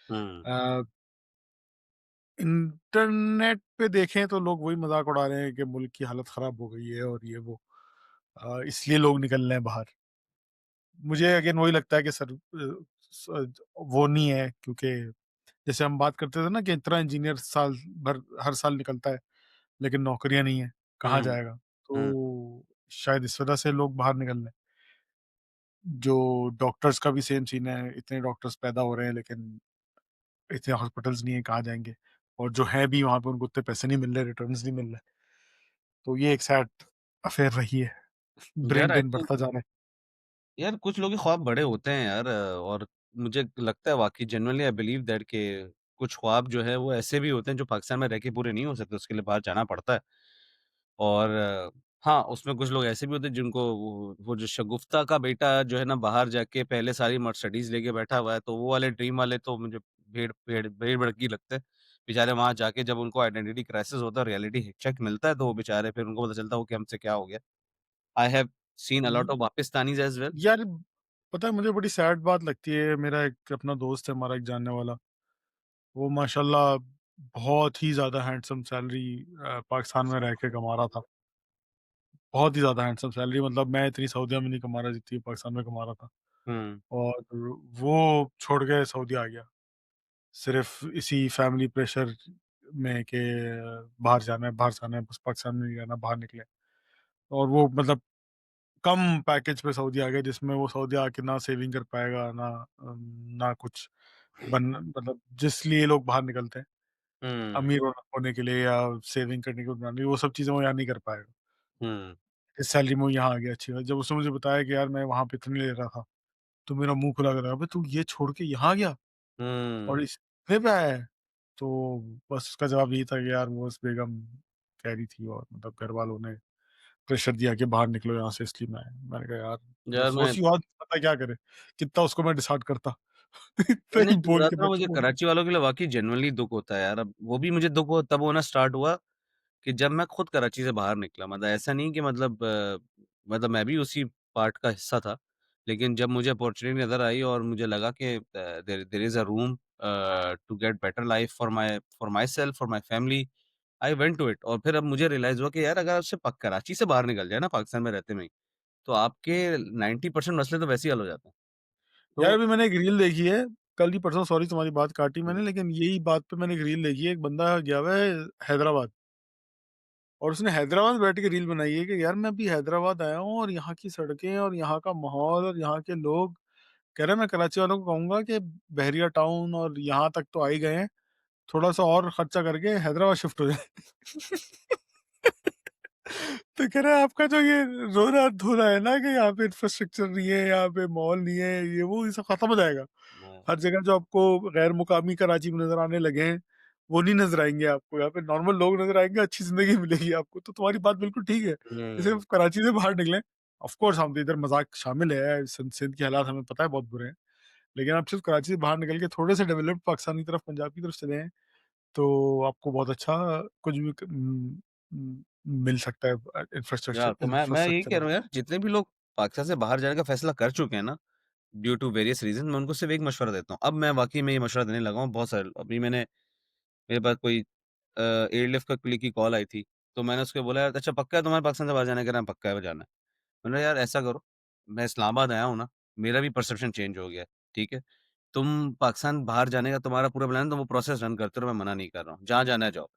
हुँ। अ, इंटरनेट पे देखें तो लोग वही मज़ाक उड़ा रहे हैं कि मुल्क की हालत ख़राब हो गई है और ये वो इसलिए लोग निकल रहे हैं बाहर। मुझे अगेन वही लगता है कि वो नहीं है क्योंकि जैसे हम बात करते थे ना कि इतना इंजीनियर साल भर हर साल निकलता है, लेकिन नौकरियाँ नहीं है, कहाँ हुँ, जाएगा? हुँ। तो शायद इस वजह से लोग बाहर निकल रहे हैं। जो डॉक्टर्स का भी सेम सीन है, इतने डॉक्टर्स पैदा हो रहे हैं लेकिन इतने हॉस्पिटल्स नहीं है, कहाँ जाएँगे? और जो हैं भी वहाँ पे उनको उतने पैसे नहीं मिल रहे, रिटर्न्स नहीं मिल रहे। तो ये एक सैड अफ़ेयर रही है। ब्रेन यार आई ड्रेन थिंक बढ़ता जा रहा है। यार कुछ लोगों के ख्वाब बड़े होते हैं यार और मुझे लगता है वाक़ई जेनुइनली आई बिलीव दैट कि कुछ ख्वाब जो है वो ऐसे भी होते हैं जो पाकिस्तान में रह के पूरे नहीं हो सकते, उसके लिए बाहर जाना पड़ता है। और हाँ, उसमें कुछ लोग ऐसे भी होते हैं जिनको वो जो शगुफ्ता का बेटा जो है ना बाहर जाके पहले सारी मर्सिडीज़ लेके बैठा हुआ है, तो वो वाले ड्रीम वाले तो मुझे भेड़ भेड़ भेड़ भड़की लगते हैं। बेचारे वहाँ जाके जब उनको आइडेंटिटी क्राइसिस होता है, रियलिटी चेक मिलता है, तो वो बेचारे फिर उनको पता चलता है कि हमसे क्या हो गया। I have seen a lot य ऑफ पाकिस्तानीज़ एज़ वेल। यार, पता है मुझे बड़ी सैड बात लगती है, मेरा एक अपना दोस्त है, हमारा एक जानने वाला, वो माशाल्लाह बहुत ही ज़्यादा हैंडसम सैलरी पाकिस्तान में रह के कमा रहा था। बहुत ही ज़्यादा हैंडसम सैलरी, मतलब मैं इतनी सऊदीया में नहीं कमा रहा जितनी पाकिस्तान में कमा रहा था। हुँ, और वो छोड़ के सऊदी आ गया, सिर्फ़ इसी फैमिली प्रेशर में कि बाहर जाना है, बस पाकिस्तान में नहीं रहना, बाहर निकले। और वो मतलब कम पैकेज पे सऊदी आ गया, जिसमें वो सऊदी आके ना सेविंग कर पाएगा, ना कुछ बन मतलब जिस लिए लोग बाहर निकलते हैं, हुँ, अमीर होने के लिए या सेविंग करने के लिए, वो सब चीज़ें वो यहाँ नहीं कर पाएगा। हुँ, इस सैलरी में वो यहाँ आ गया अच्छी बात। जब उसने मुझे बताया कि यार मैं वहाँ पे इतने ले रहा था, तो मेरा मुँह खुला कर रहा, "अबे तू ये छोड़ के यहाँ आ गया हुँ। और इतने पे आया है?" तो बस उसका जवाब यही था कि यार वो बस बेगम कह रही थी और मतलब घर वालों ने प्रेशर दिया कि बाहर निकलो यहाँ से, इसलिए मैंने कहा यार, मतलब यार मैं सोच ही बहुत पता क्या करे, कितना उसको मैं डिसहार्ट करता। इतना नहीं, ही मैं बोल के बताता मैं हूँ, मुझे चुप हो गया। कराची वालों के लिए वाक़ई जेनुइनली दुःख होता है यार। अब वो भी मुझे दुःख हो तब होना स्टार्ट हुआ कि जब मैं खुद कराची से बाहर निकला। मतलब ऐसा नहीं कि मतलब मैं भी उसी पार्ट का हिस्सा था। लेकिन जब मुझे अपॉर्च्युनिटी नज़र आई और मुझे लगा कि there there is a room to get better life for myself, for my family, I went to it. और फिर अब मुझे रियलाइज़ हुआ कि यार अगर आप सिर्फ़ कराची से बाहर निकल जाए ना पाकिस्तान में रहते में ही, तो आपके 90% मसले तो वैसे ही हल हो जाते हैं। यार, तो अभी मैंने एक रील देखी है, कल ही परसों, सॉरी तुम्हारी बात काटी हुँ, मैंने, लेकिन यही बात पे मैंने एक रील देखी है, एक बंदा गया हुआ है हैदराबाद, और उसने हैदराबाद में बैठ के रील बनाई है कि यार मैं अभी हैदराबाद आया हूँ और यहाँ की सड़कें और यहाँ का माहौल और यहाँ के लोग, कह रहे हैं मैं कराची वालों को कहूँगा कि बहरिया टाउन और यहाँ तक तो आ ही गए हैं, थोड़ा-सा और खर्चा करके हैदराबाद शिफ्ट हो जाए। तो कह रहा है आपका जो ये रोना-धोना है ना कि यहाँ पे इंफ्रास्ट्रक्चर नहीं है, यहाँ पे मॉल नहीं है, ये सब खत्म हो जाएगा। हाँ, हर जगह जो आपको गैर मुकामी कराची में नज़र आने लगे हैं, वो नहीं नज़र आएँगे आपको। यहाँ पे नॉर्मल लोग नज़र आएँगे, अच्छी ज़िंदगी मिलेगी आपको। तो तुम्हारी बात बिल्कुल ठीक है। जैसे हुँ, कराची से बाहर निकलें, ऑफ़ कोर्स हम तो इधर मज़ाक शामिल है, सिंध के हालात हमें पता है बहुत बुरे हैं। लेकिन आप सिर्फ़ कराची से बाहर निकल के थोड़े से डेवलप्ड पाकिस्तान की तरफ, पंजाब की तरफ चले आएँ, तो आपको बहुत अच्छा कुछ भी मिल सकता है यार तो मैं यही इंफ्रास्ट्रक्चर कह रहा में। हूँ यार, जितने भी लोग पाकिस्तान से बाहर जाने का फैसला कर चुके हैं ना, ड्यू टू वेरियस रीज़न, मैं उनको सिर्फ़ एक मशवरा देता हूँ। अब मैं वाक़ई में ये मशवरा देने लगा हूँ बहुत सारे, अभी मेरे पास कोई एयरलिफ्ट का क्लिक की कॉल आई थी, तो मैंने उसको बोला, "यार अच्छा पक्का है तुम्हारे पाकिस्तान से बाहर जाना है?" कह रहा है, "पक्का है जाना है।" मैंने कहा, "यार ऐसा करो, मैं इस्लामाबाद आया हूँ ना, मेरा भी परसेप्शन चेंज हो गया है, ठीक है? तुम पाकिस्तान बाहर जाने का तुम्हारा पूरा प्लान है, तुम वो प्रोसेस रन करते रहो, मैं मना नहीं कर रहा हूँ, जहाँ जाना है जाओ।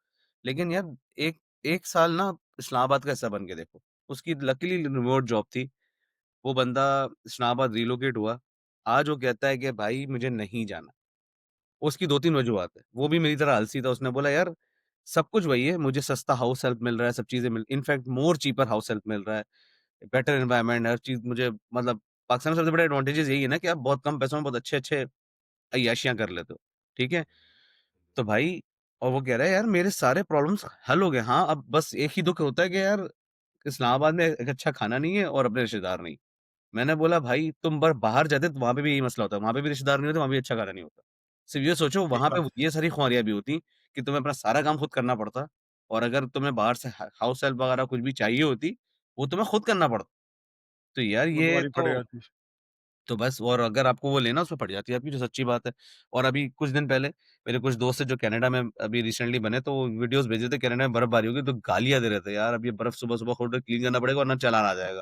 लेकिन यार एक 1 साल ना इस्लामाबाद का हिस्सा बन के देखो।" उसकी लकीली रिमोट जॉब थी, वो बंदा इस्लामाबाद रिलोकेट हुआ, आज वो कहता है कि भाई मुझे नहीं जाना। उसकी 2-3 वजूहात है, वो भी मेरी तरह आलसी था, उसने बोला यार सब कुछ वही है, मुझे सस्ता हाउस हेल्प मिल रहा है, सब चीज़ें मिल in fact more cheaper house help मिल रहा है, बेटर एनवायरनमेंट, हर चीज़ मुझे मतलब पाकिस्तान में सबसे बड़ा एडवांटेजेस यही है ना कि आप बहुत कम पैसों में बहुत अच्छे-अच्छे अय्याशियाँ कर लेते हो, ठीक है? तो भाई और वो कह रहा है यार मेरे सारे प्रॉब्लम्स हल हो गए, हाँ, अब बस एक ही दुःख होता है कि यार इस्लामाबाद में एक अच्छा खाना नहीं है और अपने रिश्तेदार नहीं। मैंने बोला भाई तुम बाहर जाते तो वहाँ पे भी यही मसला होता, वहाँ पे भी रिश्तेदार नहीं होते, वहाँ भी अच्छा खाना नहीं होता। सिर्फ़ ये सोचो ठीक वहाँ पे बात है। ये सारी खुमारियाँ भी होती कि तुम्हें अपना सारा काम खुद करना पड़ता और अगर तुम्हें बाहर से हाउस हेल्प वगैरह कुछ भी चाहिए होती, वो तुम्हें खुद करना पड़ता। तो यार वो ये तुम्हारी पड़ जाती है। तो बस और अगर आपको वो लेना उसमें पड़ जाती है आपकी, जो सच्ची बात है। और अभी कुछ दिन पहले मेरे कुछ दोस्त हैं जो कनाडा में अभी रिसेंटली बने, तो वो वीडियोज़ भेज रहे थे कनाडा में बर्फबारी होगी, तो गालियाँ दे रहे थे, यार अब ये बर्फ सुबह-सुबह खोल के क्लीन करना पड़ेगा वरना चालान आ जाएगा।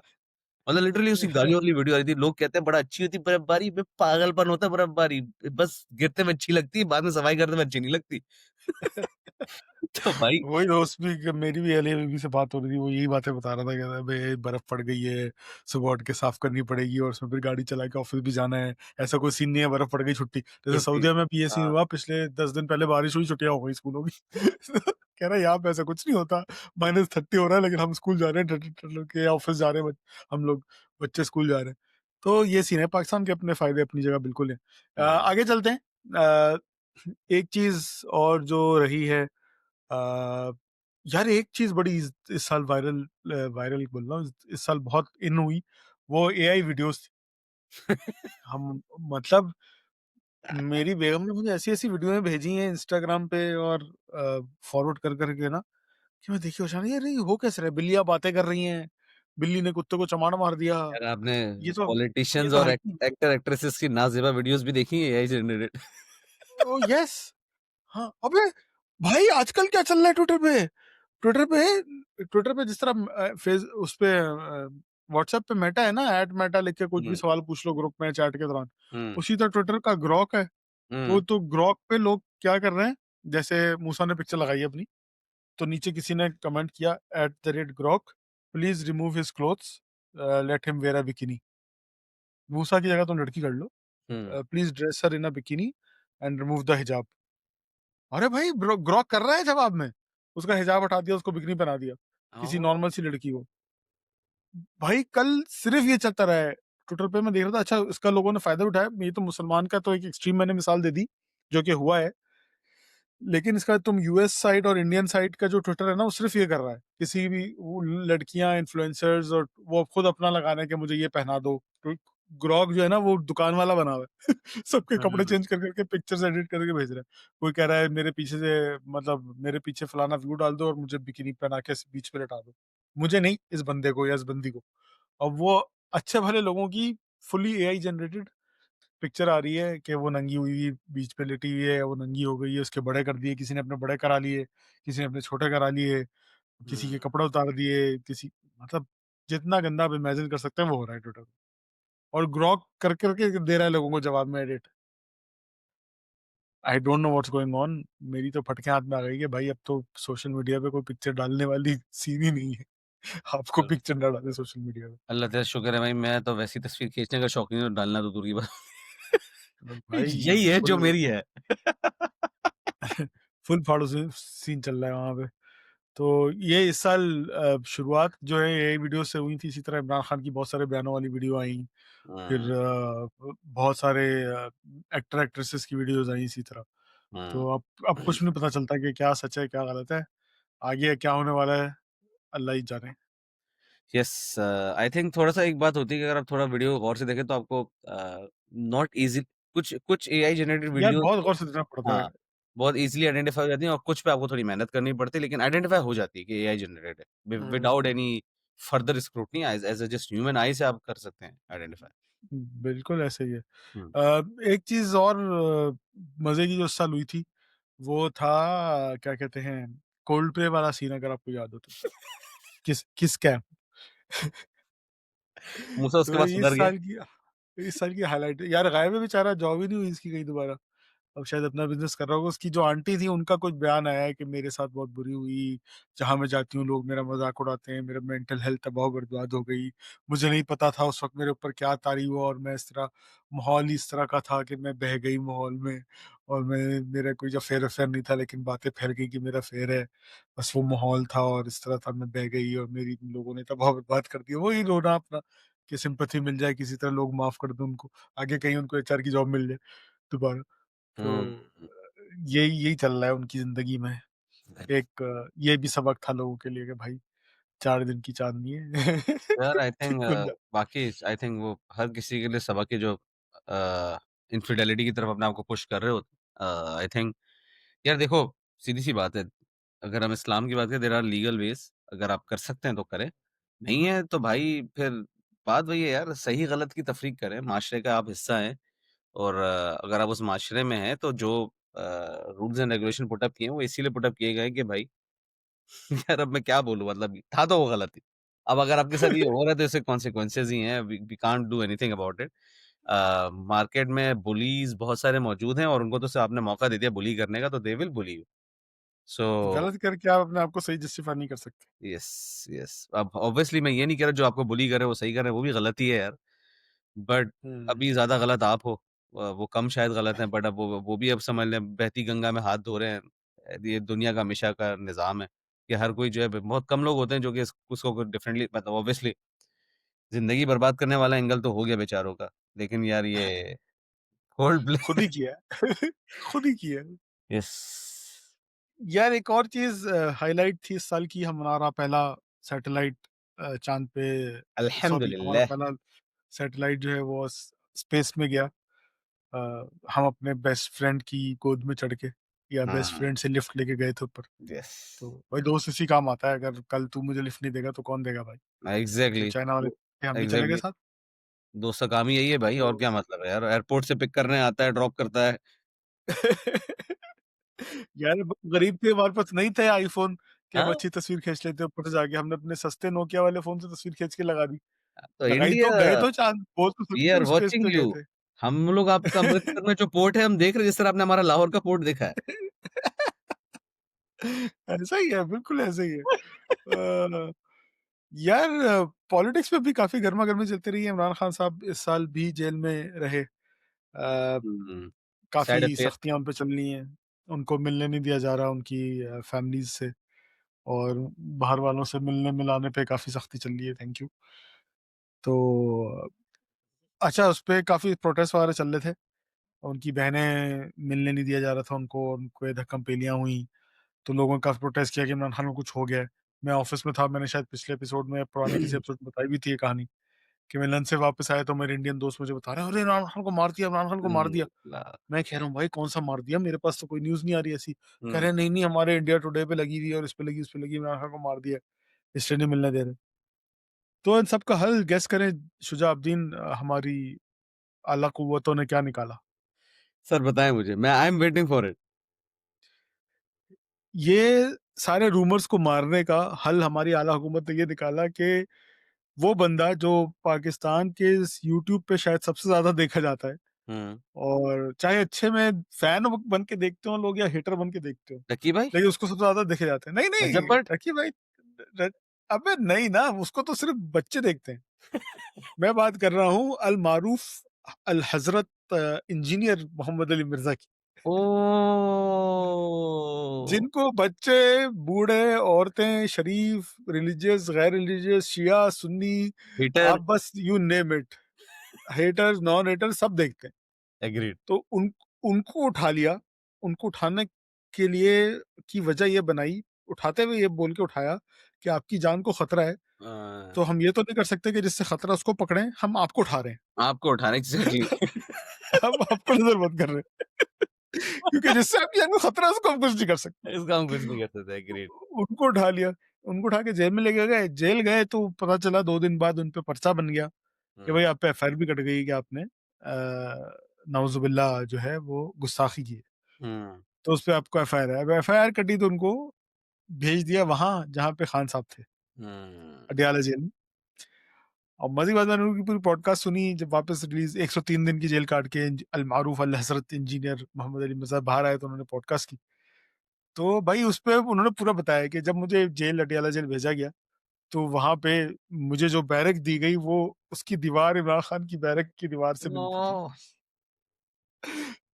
मतलब लिटरली उसकी गालियों वाली वीडियो आ रही थी। लोग कहते हैं बड़ा अच्छी होती है बर्फबारी, बे पागलपन होता है बर्फबारी। बस गिरते में अच्छी लगती है, बाद में सफाई करते में अच्छी नहीं लगती। तो भाई वही दोस्त भी, मेरी भी अली बीबी से बात हो रही थी, वो यही बातें बता रहा था, कहता है बे बर्फ पड़ गई है, सुबह उठ के साफ करनी पड़ेगी और उसमें फिर गाड़ी चला के ऑफिस भी जाना है, ऐसा कोई सीन नहीं है बर्फ पड़ गई छुट्टी, जैसे छुट्टी सऊदीया में भी ये सीन हाँ, हुआ पिछले 10 दिन पहले, बारिश हुई, छुट्टियां हो गई स्कूलों की। कह रहा है यहाँ पे ऐसा कुछ नहीं होता, -30 हो रहा है लेकिन हम स्कूल जा रहे हैं, ठंड के ऑफिस जा रहे हैं, हम लोग बच्चे स्कूल जा रहे हैं। तो ये सीन है, पाकिस्तान के अपने फायदे अपनी जगह बिल्कुल है। हाँ। आगे चलते हैं। एक चीज और जो रही है, अ, यार एक चीज़ बड़ी इस साल वायरल बोल रहा हूँ, इस साल बहुत इन हुई, वो एआई वीडियोज़ थी। हम मतलब मेरी बेगम ने मुझे ऐसी-ऐसी वीडियोएँ भेजी हैं इंस्टाग्राम पे और फॉरवर्ड कर के ना कि मैं देखी परेशान, अरे ये हो कैसे रहा है? बिल्लियाँ बातें कर रही हैं, बिल्ली ने कुत्ते को चमाड़ मार दिया, यार आपने ये पॉलिटिशियंस तो और हल्की एक्टर एक्ट्रेसेस की नाज़ेबा वीडियोज़ भी देखी हैं एआई जनरेटेड? Oh yes! हाँ, अबे भाई आजकल क्या चल रहा है ट्विटर पे? ट्विटर पे ट्विटर पे जिस तरह फेस उस पे व्हाट्सएप पे मेटा है ना, @मेटा लिख के कुछ भी हुँ, सवाल पूछ लो ग्रुप में चैट के दौरान। हुँ, उसी तरह ट्विटर का ग्रॉक है। वो हुँ, तो ग्रॉक पे लोग क्या कर रहे हैं, जैसे मूसा ने पिक्चर लगाई अपनी, तो नीचे किसी ने कमेंट किया @Grok please remove his clothes let him wear a bikini. Musa की जगह तुम लड़की कर लो। हुँ। Please dress her in a bikini and remove the hijab. अरे भाई ग्रॉक कर रहा है जवाब में। उसका हिजाब हटा दिया, उसको बिकिनी पहना दिया, किसी ओह! नॉर्मल सी लड़की को। भाई कल सिर्फ़ ये चलता रहा है। ट्विटर पे मैं देख रहा था, अच्छा इसका लोगों ने फ़ायदा उठाया। ये तो मुसलमान का तो एक एक्सट्रीम मैंने मिसाल दे दी, जो कि हुआ है। लेकिन इसका तुम यूएस साइड और इंडियन साइड का जो ट्विटर है ना, वो सिर्फ़ ये कर रहा है। किसी भी वो लड़कियाँ इन्फ्लुएंसर्स और वो खुद अपना लगा रहे हैं कि मुझे ये पहना दो। तो ग्रॉक जो है ना, वो दुकान वाला बना हुआ है। सबके कपड़े हुँ, चेंज कर के पिक्चर्स एडिट करके भेज रहा है। कोई कह रहा है मेरे पीछे से, मतलब मेरे पीछे फलाना व्यू डाल दो और मुझे बिकिनी पहना के बीच पे लटा दो। मुझे नहीं, इस बंदे को या इस बंदी को। अब वो अच्छे भले लोगों की फुल्ली एआई जनरेटेड पिक्चर आ रही है कि वो नंगी हुई बीच पे लेटी हुई है, वो नंगी हो गई है, उसके बड़े कर दिए, किसी ने अपने बड़े करा लिए, किसी ने अपने छोटे करा लिए, किसी के हुँ। कपड़े उतार दिए, किसी, मतलब जितना गंदा आप इमेजिन कर सकते हैं वो हो रहा है ट्विटर पे। और ग्रॉक कर के दे रहा है लोगों को जवाब में edit. I don't know what's going on. मेरी तो फटके हाथ में आ गई कि भाई अब तो सोशल मीडिया पे कोई पिक्चर डालने वाली सीन ही नहीं है। आपको अल पिक्चर ना डालें सोशल मीडिया पे। अल्लाह तेरा शुक्र है भाई मैं तो वैसी तस्वीर खींचने का शौकीन हूँ, डालना तो दूर की बात। भाई यही है जो फुल मेरी है। फुल फाड़ू सीन चल रहा है वहाँ पे। तो ये इस साल शुरुआत जो है एआई वीडियो से हुई थी। इसी तरह इमरान खान की बहुत सारे बयानों वाली वीडियो आई। फिर हुँ, बहुत सारे एक्टर एक्ट्रेसेस की वीडियोस आई इसी तरह। हुँ। तो अब कुछ नहीं पता चलता कि क्या सच है क्या गलत है। आगे क्या होने वाला है, अल्लाह ही जाने। यस आई थिंक थोड़ा-सा एक बात होती है कि अगर आप थोड़ा वीडियो गौर से देखें तो आपको नॉट ईज़ी कुछ कुछ एआई जनरेटेड यार वीडियोज़ बहुत गौर से देखना पड़ता है। हाँ, बहुत ईज़िली आइडेंटिफ़ाई हो जाती हैं और कुछ पे आपको थोड़ी मेहनत करनी पड़ती है, लेकिन आइडेंटिफ़ाई हो जाती है कि एआई जनरेटेड है। Without hmm, any further scrutiny as a just human आई से आप कर सकते हैं आइडेंटिफ़ाई। बिल्कुल ऐसे ही है। हुँ। एक चीज़ और मज़े की जो इस साल हुई थी, वो था क्या कहते हैं, कोल्ड प्ले वाला सीन, अगर आपको याद हो तो। किस कैम। मूसा उसके तो बाद सुधर गया। इस साल की हाइलाइट यार, गायब है बेचारा, जॉब ही नहीं हुई इसकी कहीं दोबारा। अब शायद अपना बिज़नेस कर रहा होगा। उसकी जो आंटी थी उनका कुछ बयान आया है कि मेरे साथ बहुत बुरी हुई, जहाँ मैं जाती हूँ लोग मेरा मज़ाक उड़ाते हैं, मेरा मेंटल हेल्थ तबाह बर्बाद हो गई। मुझे नहीं पता था उस वक़्त मेरे ऊपर क्या तारी हुआ, और मैं इस तरह, माहौल ही इस तरह का था कि मैं बह गई माहौल में, और मेरा कोई अफ़ेयर नहीं था, लेकिन बातें फैल गई कि मेरा अफ़ेयर है। बस वो माहौल था और इस तरह था, मैं बह गई और मेरी लोगों ने तबाह बर्बाद कर दिया। वही रोना अपना कि सिम्पैथी मिल जाए किसी तरह, लोग माफ़ कर दें उनको, आगे कहीं उनको एचआर की जॉब मिल जाए दोबारा। तो हुँ। यही यही चल रहा है उनकी ज़िंदगी में। एक ये भी सबक था लोगों के लिए कि भाई 4 दिन की चाँदनी है। यार आई थिंक खुल जा। बाकी आई थिंक वो हर किसी के लिए सबक है जो इन्फिडेलिटी की तरफ अपने आप को पुश कर रहे हो। आई थिंक यार देखो सीधी-सी बात है, अगर हम इस्लाम की बात करें देयर आर लीगल वेज़ अगर आप कर सकते हैं तो करें, नहीं है तो भाई फिर बात वही है यार सही गलत की तफ़रीक करें, माशरे का आप हिस्सा हैं और अगर आप उस माशरे में हैं तो जो rules and regulation put up किए हैं वो इसीलिए पुट अप किए गए हैं कि भाई यार अब मैं क्या बोलूँ मतलब था तो वो गलत ही। अब अगर आपके साथ ये हो रहा है तो इसके कॉन्सिक्वेंसेज़ ही हैं, we can't do anything about it. Market में बुलीज़ बहुत सारे मौजूद हैं और उनको तो सिर्फ़ आपने मौका दे दिया बुली करने का तो दे विल बुली यू। सो गलत करके आप अपने आप को सही जस्टिफ़ाई नहीं कर सकते। Yes, yes. अब ऑब्वियसली मैं ये नहीं कह रहा जो आपको बुली कर रहे हैं वो सही कर रहे हैं, वो भी गलत ही है यार। बट हुँ। अभी ज़्यादा गलत आप हो। वो कम शायद गलत हैं बट अब वो भी अब समझ लें बहती गंगा में हाथ धो रहे हैं। ये दुनिया का हमेशा का निज़ाम है कि हर कोई जो है बहुत कम लोग होते हैं जो कि उसको डिफरेंटली मतलब ऑब्वियसली ज़िंदगी बर्बाद करने वाला एंगल तो हो गया बेचारों का। लेकिन यार ये कोल्ड खुद प्ले ही किया है। खुद ही किया है। यस यार एक और चीज़ हाइलाइट थी इस साल की, हमारा पहला सैटेलाइट चाँद पे, सॉरी, हमारा अल्हम्दुलिल्लाह। पहला सैटेलाइट जो है वो स्पेस में गया। हम अपने बेस्ट फ्रेंड की गोद में चढ़ के या बेस्ट हाँ, फ्रेंड से लिफ्ट लेके गए थे ऊपर। यस। तो भाई दोस्त इसी काम आता है, अगर कल तू मुझे लिफ्ट नहीं देगा तो कौन देगा भाई? तो एग्ज़ैक्टली चाइना वाले वो थे, हम भी चले गए एग्ज़ैक्टली साथ। दोस्त का काम ही यही है भाई और तो क्या मतलब है यार, एयरपोर्ट से पिक करने आता है, ड्रॉप करता है। यार गरीब थे, हमारे पास नहीं थे आईफ़ोन कि हम हाँ, अच्छी तस्वीर खींच लेते ऊपर से जाके, हमने अपने सस्ते नोकिया वाले फ़ोन से तस्वीर खींच के लगा दी। तो लगाई इंडिया तो गए तो चाँद, बोल तो वी सकते आर हो स्पेस वाचिंग पे यू। गए थे। हम लोग आपका अमृतसर में जो पोर्ट है हम देख रहे हैं जिस तरह आपने हमारा लाहौर का पोर्ट देखा है। ऐसा ही है, बिल्कुल ऐसा ही है। अ, यार पॉलिटिक्स में भी काफ़ी गरमा-गरमी चलती रही है। इमरान खान साहब इस साल भी जेल में रहे। हुँ, काफ़ी सैड अफेयर। सख्तियाँ उन पे चल रही हैं। उनको मिलने नहीं दिया जा रहा उनकी फैमिलीज़ से, और बाहर वालों से मिलने-मिलाने पे काफ़ी सख्ती चल रही है, थैंक यू। तो अच्छा, उसपे काफ़ी प्रोटेस्ट वगैरह चल रहे थे। उनकी बहनें मिलने नहीं दिया जा रहा था उनको, उनको ये धक्कम-पेलियाँ हुई, तो लोगों ने काफ़ी प्रोटेस्ट किया कि इमरान खान को कुछ हो गया है। मैं ऑफ़िस में था, मैंने शायद पिछले एपिसोड में, पुराने किसी एपिसोड में बताई भी थी ये कहानी, कि मैं लंच से वापस आया तो मेरे इंडियन दोस्त मुझे बता रहे हैं, "अरे! इमरान खान को मार दिया, इमरान खान को मार दिया।" ला मैं कह रहा हूँ, "भाई कौन-सा मार दिया? मेरे पास तो कोई न्यूज़ नहीं आ रही ऐसी।" कह रहे हुँ। हैं, "नहीं-नहीं, हमारे इंडिया टुडे पे लगी हुई है और इस पे लगी, उस पे लगी, इमरान खान को मार दिया है, इसलिए नहीं मिलने दे रहे।" तो इन सब का हल गेस करें, शुजाउद्दीन हमारी आला कुव्वतों ने क्या निकाला? सर बताएँ मुझे, मैं I am waiting for it. ये सारे रूमर्स को मारने का हल हमारी आला हुकूमत ने ये निकाला कि वो बंदा जो पाकिस्तान के इस यूट्यूब पे शायद सबसे ज़्यादा देखा जाता है, हुँ। और चाहे अच्छे में फैन बन के देखते हो लोग या हेटर बन के देखते हो, लकी भाई? लेकिन उसको सबसे ज़्यादा देखे जाते हैं। नहीं, रजब नहीं, भट्ट? रकी भाई र अबे नहीं ना, उसको तो सिर्फ़ बच्चे देखते हैं। मैं बात कर रहा हूँ अल मारूफ अल हज़रत इंजीनियर मोहम्मद अली मिर्ज़ा की। ओह! जिनको बच्चे, बूढ़े, औरतें, शरीफ, रिलीजियस, गैर रिलीजियस, शिया, सुन्नी, हिटर आप बस you name it, haters, non haters सब देखते हैं। एग्रीड। तो उनको उठा लिया, उनको उठाने के लिए की वजह ये बनाई, उठाते हुए ये बोल के उठाया कि आपकी जान को खतरा है, अ, तो हम ये तो नहीं कर सकते कि जिससे खतरा उसको पकड़ें, हम आपको उठा रहे हैं। आपको उठाना एग्ज़ैक्टली। हम आपको नज़र बंद कर रहे हैं। क्योंकि जिससे आपकी जान को खतरा है उसको हम कुछ नहीं कर सकते। इसका हम कुछ नहीं कर सकते एग्रीड। उनको उठा लिया, उनको उठा के जेल में लेके गए, जेल गए तो पता चला 2 दिन बाद उन पे पर्चा बन गया कि हुँ, भाई आप पे एफआईआर भी कट गई कि आपने नाउज़ुबिल्लाह जो है वो गुस्ताखी की है। हुँ, तो उसपे आपको एफआईआर है। अब एफआईआर कटी तो उनको भेज दिया वहाँ जहाँ पे खान साहब थे, हुँ, अडयाला जेल में। और मज़े की बात, मैंने उनकी पूरी पॉडकास्ट सुनी जब वापस रिलीज़ 103 दिन की जेल काट के अल मारूफ अल हज़रत इंजीनियर मोहम्मद अली मिर्ज़ा बाहर आए तो उन्होंने पॉडकास्ट की। तो भाई उसपे उन्होंने पूरा बताया कि जब मुझे जेल, अडयाला जेल भेजा गया, तो वहाँ पे मुझे जो बैरक दी गई वो उसकी दीवार इमरान खान की बैरक की दीवार से मिलती थी। ओह!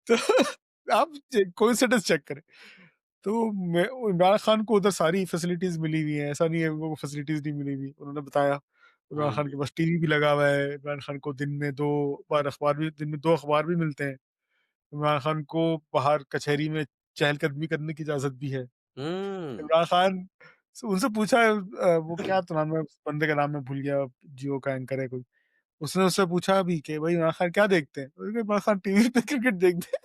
तो आप कोइंसिडेंस चेक करें। तो मैं इमरान खान को उधर सारी फैसिलिटीज़ मिली हुई हैं, ऐसा नहीं है वो फैसिलिटीज़ नहीं मिली हुई। उन्होंने बताया, इमरान खान के हुँ, पास टीवी भी लगा हुआ है, इमरान खान को दिन में 2 अखबार भी मिलते हैं। इमरान खान को बाहर कचहरी में चहलकदमी करने की इजाज़त भी है। हुँ, इमरान खान से उनसे पूछा वो क्या तो नाम है उस बंदे का नाम मैं भूल गया, जियो का एंकर है कोई। उसने उससे पूछा भी कि भाई इमरान खान क्या देखते हैं? उसने कहा इमरान खान टीवी पे क्रिकेट देखते हैं।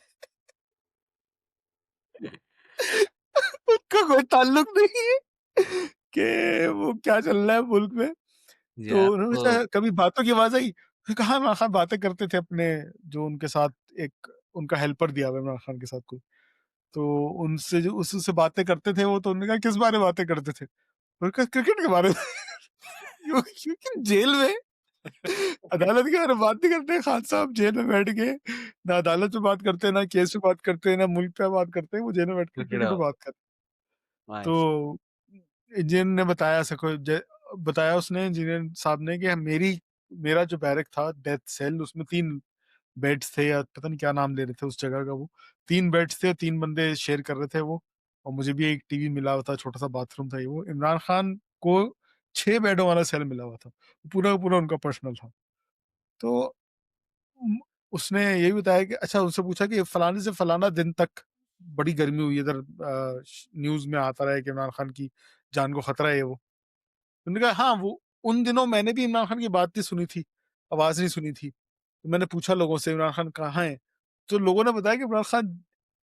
उनका कोई ताल्लुक नहीं है कि वो क्या चल रहा है मुल्क में। तो यार उन्होंने तो पूछा कभी बातों की आवाज़ आई? उसने कहा इमरान खान बातें करते थे अपने जो उनके साथ एक उनका हेल्पर दिया हुआ है इमरान खान के साथ कोई। तो उनसे जो उससे बातें करते थे वो, तो उन्होंने कहा किस बारे में बातें करते थे? उन्होंने कहा क्रिकेट के बारे में। क्योंकि जेल में अदालत के बारे में बात नहीं करते खान साहब, जेल में बैठ के ना अदालत में बात करते हैं, ना केस में बात करते हैं, ना मुल्क पे बात करते हैं, वो जेल में बैठ के क्रिकेट क्रिकेट में बात करते हैं। नाइस। तो इंजीनियर ने बताया बताया उसने इंजीनियर साहब ने कि मेरा जो बैरक था डेथ सेल, उसमें 3 बेड्स थे या पता नहीं क्या नाम ले रहे थे उस जगह का वो। 3 बेड्स थे, 3 बंदे शेयर कर रहे थे वो, और मुझे भी एक टीवी मिला हुआ था, छोटा-सा बाथरूम था ये वो। इमरान खान को 6 बेडों वाला सेल मिला हुआ था। पूरा का पूरा उनका पर्सनल था। तो उम, उसने ये भी बताया कि अच्छा, उनसे पूछा कि फलाने से फलाना दिन तक बड़ी गर्मी हुई है इधर, न्यूज़ में आता रहा है कि इमरान खान की जान को खतरा है ये वो। उन्होंने कहा हाँ, वो उन दिनों मैंने भी इमरान खान की बात नहीं सुनी थी, आवाज़ नहीं सुनी थी। तो मैंने पूछा लोगों से इमरान खान कहाँ हैं? तो लोगों ने बताया कि इमरान खान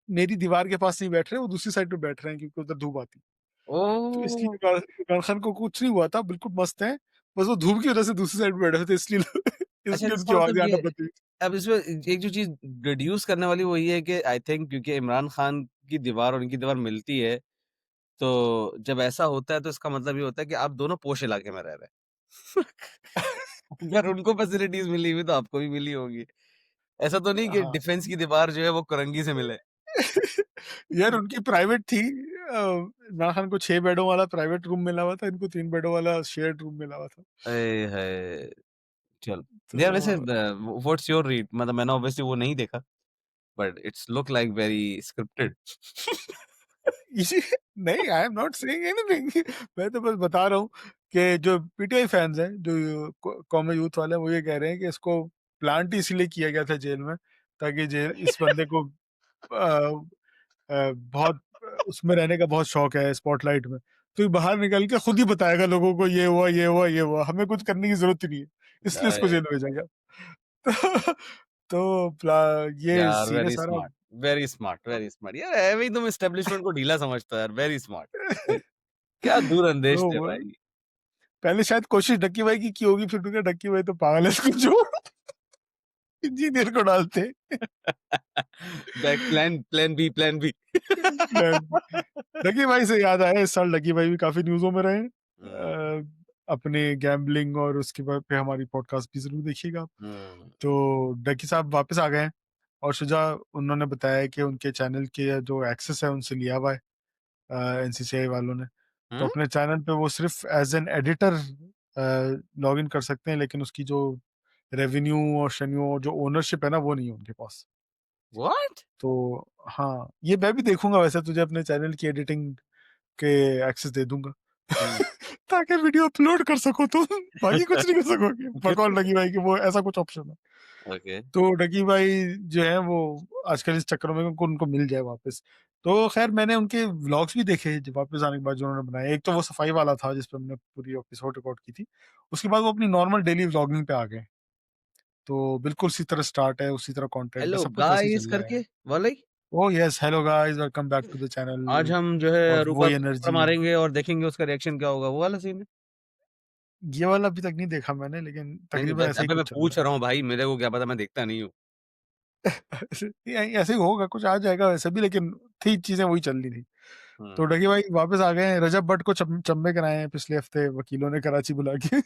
मेरी दीवार के पास नहीं बैठ रहे, वो दूसरी साइड पे बैठ रहे हैं क्योंकि उधर धूप आती है। तो इसलिए ओह! इमरान खान को कुछ नहीं हुआ था, बिल्कुल मस्त हैं। बस वो धूप की वज़ह से दूसरी साइड पे बैठे हुए थे इसलिए अच्छा, इसलिए तो उनकी इसका आवाज़ें मतलब आना ये बंद हुई। अब इसमें एक जो चीज़ डिड्यूस करने वाली वो ये है कि आई थिंक क्योंकि इमरान खान की दीवार और इनकी दीवार मिलती है, तो जब ऐसा होता है तो इसका मतलब ये होता है कि आप दोनों पोश इलाके में रह रहे हैं। अगर उनको फैसिलिटीज़ मिली हुई तो आपको भी मिली होंगी। ऐसा तो नहीं कि हाँ। डिफेंस की दीवार जो है वो कोरंगी से मिले। यार उनकी प्राइवेट थी। इमरान खान को 6 बेडों वाला प्राइवेट रूम मिला हुआ था, इनको 3 बेडों वाला शेयर्ड रूम मिला हुआ था। अए है! चलो। यार वैसे तो व्हाट्स योर रीड? मतलब मैंने ऑब्वियसली वो नहीं देखा, but it's look like very scripted. इसी नहीं, I am not saying anything. मैं तो बस बता रहा हूँ कि जो पीटीआई फैन्स हैं, जो कौमी यूथ वाले हैं, वो ये कह रहे हैं कि इसको प्लांट ही इसीलिए किया गया था जेल में, ताकि जेल इस बंदे को बहुत उसमें रहने का बहुत शौक है स्पॉटलाइट में। तो ये बाहर निकल के खुद ही बताएगा लोगों को ये हुआ, ये हुआ, ये हुआ। हमें कुछ करने की ज़रूरत ही नहीं है, इसलिए उसको अ, जेल भेजा गया। तो तो प्ला ये यार सीन है वेरी सारा। Smart, very smart, very smart. यार ऐवे ही तुम एस्टेब्लिशमेंट को ढीला समझते हो यार, वेरी स्मार्ट। क्या तो दूरंदेश थे वो भाई। पहले शायद कोशिश ढक्की भाई की होगी, फिर उन्होंने ढक्की भाई तो पागल है, इसको जो इंजीनियर को डालते। Back plan plan B, plan B. ढक्की भाई से याद आया, इस साल ढक्की भाई भी काफ़ी न्यूज़ों में रहे हैं। हुँ, अपने गैम्बलिंग और उसके बाद पे हमारी पॉडकास्ट भी ज़रूर देखिएगा आप। हुँ, तो ढक्की साहब वापस आ गए हैं और शुजा उन्होंने बताया कि उनके चैनल के जो एक्सेस है उनसे लिया हुआ है एनसीसीआई वालों ने। तो हुँ? अपने चैनल पे वो सिर्फ़ एज़ एन एडिटर लॉगिन कर सकते हैं, लेकिन उसकी जो रेवेन्यू और शेन्यू और जो ओनरशिप है ना, वो नहीं है उनके पास। व्हाट? तो हाँ, ये मैं भी देखूँगा, वैसे तुझे अपने चैनल की एडिटिंग के एक्सेस दे दूँगा। हुँ। ताकि वीडियो अपलोड कर सको तुम, बाकी कुछ नहीं कर सकोगे। बकौल डगी भाई की वो ऐसा कुछ ऑप्शन है। ओके। तो डगी भाई जो है वो आजकल इस चक्कर में उनको उनको मिल जाए वापस। तो खैर मैंने उनके व्लॉग्स भी देखे जब वापस आने के बाद जो उन्होंने बनाए। एक तो वो सफाई वाला था जिस पे हमने पूरी एपिसोड रिकॉर्ड की थी। उसके बाद वो अपनी नॉर्मल डेली व्लॉगिंग पे आ गए। तो बिल्कुल उसी तरह स्टार्ट है, उसी तरह कंटेंट है, हेलो सब कुछ वैसे ही गाइस चल रहा है। करके वाला ही? Oh yes, hello guys, welcome back to the आज चैनल। हम जो है और रूपा वही को थप्पड़ एनर्जी, मारेंगे और देखेंगे उसका रिएक्शन क्या होगा, वो वाला सीन है? ये वाला अभी तक नहीं देखा मैंने, लेकिन नहीं, नहीं तकरीबन बस ऐसा ही अबे मैं कुछ चल पूछ रहा है। रहा हूँ भाई, मेरे को क्या पता मैं देखता नहीं हूँ। ऐसे ही होगा, कुछ आ जाएगा वैसे भी, लेकिन थी चीजें वही चल रही थी। तो हुँ। डकी भाई वापस आ गए हैं। रजब भट्ट को चंबे कराए हैं पिछले हफ्ते वकीलों ने कराची बुला के।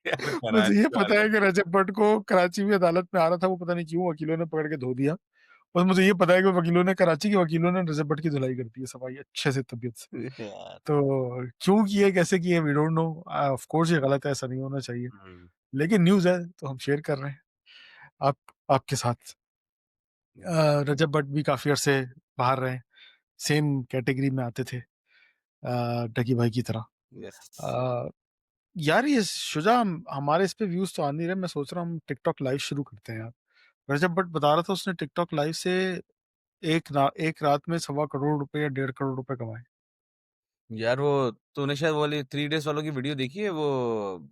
यार मुझे ये कराची पता वाले है कि रजब भट्ट को कराची में अदालत में आ रहा था, वो पता नहीं क्यों वकीलों ने पकड़ के धो दिया। बस मुझे ये पता है कि वकीलों ने, कराची के वकीलों ने रजब भट्ट की धुलाई कर दी है, सफाई अच्छे से, तबीयत से। यार। तो क्यों किए, कैसे किए, we don't know. Of course ये गलत है, ऐसा नहीं होना चाहिए। हुँ, लेकिन न्यूज़ है तो हम शेयर कर रहे हैं आप आपके साथ। रजब भट्ट भी काफ़ी अरसे बाहर रहे, सेम कैटेगरी में आते थे डकी भाई की तरह। यस। अ, यार ये शुजा, हमारे इस पे व्यूज़ तो आ नहीं रहे, मैं सोच रहा हूँ हम टिकटॉक लाइव शुरू करते हैं यार। रजब भट्ट बता रहा था उसने टिकटॉक लाइव से एक रात में सवा करोड़ रुपए या 1.5 करोड़ रुपए कमाए। यार वो तूने शायद वो वाली 3 डेज़ वालों की वीडियो देखी है वो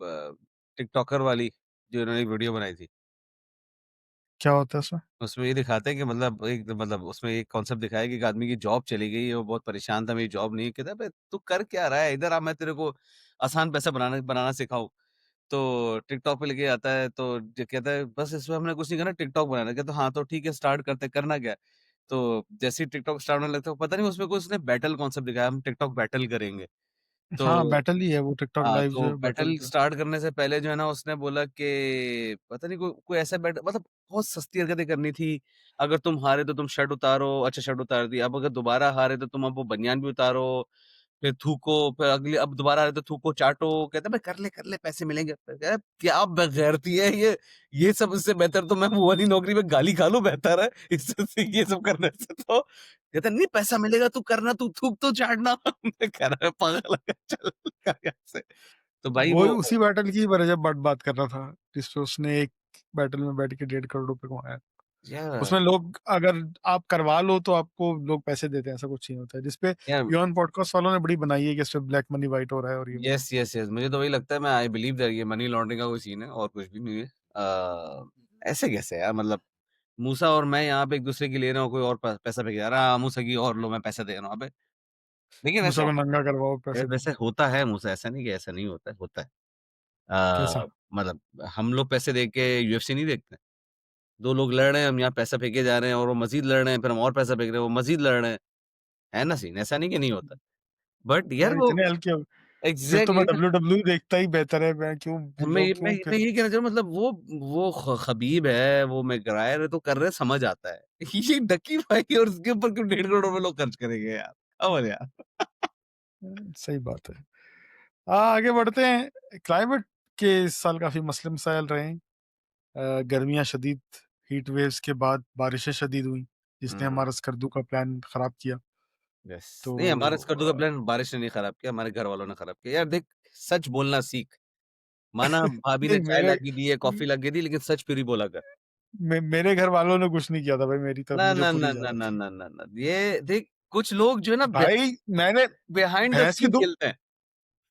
टिकटॉकर वाली जो इन्होंने एक वीडियो बनाई थी? क्या होता है उसमें? उसमें ये दिखाते हैं कि मतलब उसमें एक कॉन्सेप्ट दिखाया है कि एक आदमी की जॉब चली गई है, वो बहुत परेशान था, मेरी जॉब नहीं है। कहता है, "बे तू कर क्या रहा है? इधर आ, मैं तेरे को आसान पैसा बनाना बनाना सिखाऊँ।" तो टिकटॉक पे लेके आता है तो जो कहता है, "बस इसमें हमने कुछ नहीं करना, टिकटॉक बनाना है।" कहता है, "हाँ, तो ठीक है स्टार्ट करते हैं, करना क्या है?" तो जैसे ही टिकटॉक स्टार्ट होने लगता है, पता नहीं उसमें कुछ उसने बैटल कॉन्सेप्ट दिखाया, हम टिकटॉक बैटल करेंगे। हाँ, तो बैटल ही है वो, टिकटॉक हाँ, लाइव जो तो है बैटल बैटल जो है। स्टार्ट करने से पहले जो है ना उसने बोला कि पता नहीं कोई ऐसा मतलब बहुत सस्ती हरकतें करनी थी। अगर तुम हारे तो तुम शर्ट उतारो, अच्छा शर्ट उतार दी। अब अगर दोबारा हारे तो तुम अब वो बनियान भी उतारो, फिर थूको, फिर अगली अब दोबारा हारे तो थूको, चाटो। कहता है भाई कर ले पैसे मिलेंगे। कह रहा, क्या बेगैरती है ये। ये सब इससे बेहतर तो मैं वो वाली नौकरी में गाली खा लूँ बेहतर है। इससे ये सब करने से तो कहता नहीं पैसा मिलेगा तू करना, तू थूक तो चाटना। मैं कह रहा है पागल है, चल कर यहाँ से। तो भाई वो वो उसी बैटल की रजब भट्ट बात कर रहा था, जिसपे उसने एक बैटल में बैठ के 1.5 करोड़ रुपए कमाया। यार उसमें लोग, अगर आप करवा लो तो आपको लोग पैसे देते हैं, ऐसा कुछ नहीं होता है। जिसपे यार बियॉन्ड पॉडकास्ट वालों ने बड़ी बनाई है कि इसपे ब्लैक मनी व्हाइट हो रहा है और ये वो। यस, यस, यस मुझे तो वही लगता है मैं आई बिलीव दैट ये मनी लॉन्ड्रिंग का कोई सीन है और कुछ भी नहीं है। ऐसे कैसे यार मतलब मूसा और मैं यहाँ पे एक-दूसरे की ले रहे हो, कोई और प पैसा फेंक जा रहा है, हाँ, मूसा की और लो मैं पैसा दे रहा हूँ। अबे! लेकिन मूसा ऐसा को नंगा करवाओ, पैसे दो। वैसे होता है मूसा, ऐसा नहीं कि ऐसा नहीं होता है, होता है। कैसा? मतलब हम लोग पैसे दे के यूएफसी नहीं देखते। 2 लोग लड़ रहे हैं, हम यहाँ पैसा फेंके जा रहे हैं और वो मज़ीद लड़ रहे हैं, फिर हम और पैसा फेंक रहे हैं, वो मज़ीद लड़ रहे हैं। है ना सीन? ऐसा नहीं कि नहीं होता। बट यार यार वो इतने हल्के हो, फिर तो मैं एग्ज़ैक्टली ना डब्ल्यूडब्ल्यू देखता ही बेहतर है, मैं क्यों लोग मैं क्यों मैं फिर। यही कहना चाह रहा हूँ मतलब वो खबीब है, वो मैकग्रायर है तो कर रहे हैं समझ आता है। ये डकी भाई और उसके ऊपर क्यों 1.5 करोड़ रुपए लोग खर्च करेंगे यार? कमाल यार। सही बात है। आगे बढ़ते हैं। क्लाइमेट के इस साल काफ़ी मसले मसाइल रहे हैं। गर्मियाँ शदीद, हीट वेव्स के बाद बारिशें शदीद हुईं, जिसने हुँ, हमारा स्कर्दू का प्लान खराब किया। यस। तो नहीं हमारा स्कर्दू का प्लान बारिश ने नहीं खराब किया, हमारे घर वालों ने खराब किया। यार देख सच बोलना सीख। माना भाभी ने नहीं चाय ला मेरे के दी है, कॉफ़ी ला के दी लेकिन सच फिर ही बोला कर। मेरे घर वालों ने कुछ नहीं किया था भाई मेरी तरफ, ना, मुझे ना, पूरी ना, ना, इजाज़त ना, थी। ना, ना, ना। ये देख कुछ लोग जो है ना भाई मैंने बिहाइंड द भैंस की सीन दो खेलते हैं।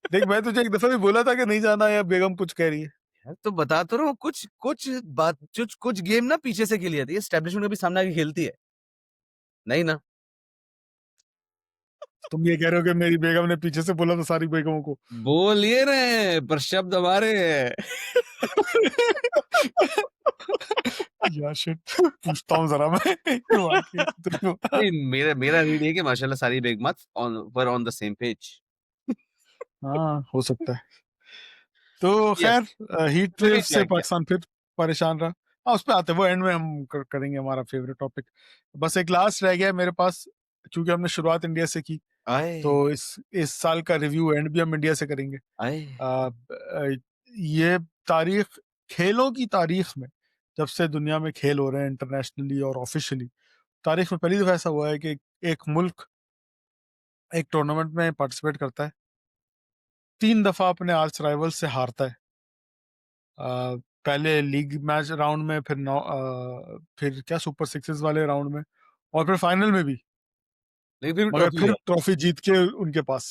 देख, मैं तुझे एक दफ़ा भी बोला था कि नहीं जाना, या बेगम कुछ कह रही है। यार तो बता तो रहा हूँ कुछ कुछ बात कुछ गेम ना पीछे से खेली जाती है, एस्टेब्लिशमेंट कभी सामने आके खेलती है। नहीं ना। तुम ये कह रहे हो कि मेरी बेगम ने पीछे से बोला था सारी बेगमों को। बोल ये रहे हैं पर शब्द हमारे हैं। या शिट, पूछता हूँ ज़रा मैं एक बार के तेरे को। नहीं मेरा मेरा रीड है कि माशाल्लाह सारी बेगमत ऑन द सेम पेज। हाँ, हो सकता है। तो यस, खैर हीट फिर वेव भी से क्या किया? पाकिस्तान फिर परेशान रहा। हाँ, उस पे आते हैं, वो एंड में हम करेंगे हमारा फेवरेट टॉपिक। बस एक लास्ट रह गया है मेरे पास, क्योंकि हमने शुरुआत इंडिया से की, आए, तो इस साल का रिव्यू एंड भी हम इंडिया से करेंगे। आए। ये तारीख, खेलों की तारीख में, जब से दुनिया में खेल हो रहे हैं इंटरनेशनली और ऑफिशियली, तारीख में पहली दफा ऐसा हुआ है कि एक मुल्क एक टूर्नामेंट में पार्टिसिपेट करता है, 3 दफा अपने आर्च राइवल से हारता है। पहले लीग मैच राउंड में, फिर फिर क्या सुपर सिक्सेस वाले राउंड में, और फिर फाइनल में भी, लेकिन फिर भी मगर ट्रॉफी फिर ले आए। ट्रॉफी जीत के उनके पास।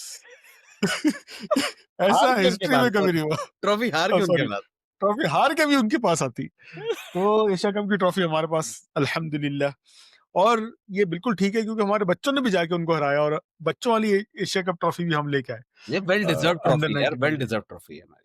हार ऐसा के उनके हिस्ट्री पास में कभी नहीं हुआ। ट्रॉफी हार के उनके सॉरी, पास। ट्रॉफी हार के भी उनके पास आती। तो एशिया कप की ट्रॉफी हमारे पास अल्हम्दुलिल्लाह। और ये बिल्कुल ठीक है, क्योंकि हमारे बच्चों ने भी जाके उनको हराया, और बच्चों वाली एशिया कप ट्रॉफी भी हम लेके आए, ये वेल डिजर्व्ड अंडर ट्रॉफी यार, 19 वेल वाली। डिजर्व्ड ट्रॉफी है हमारी।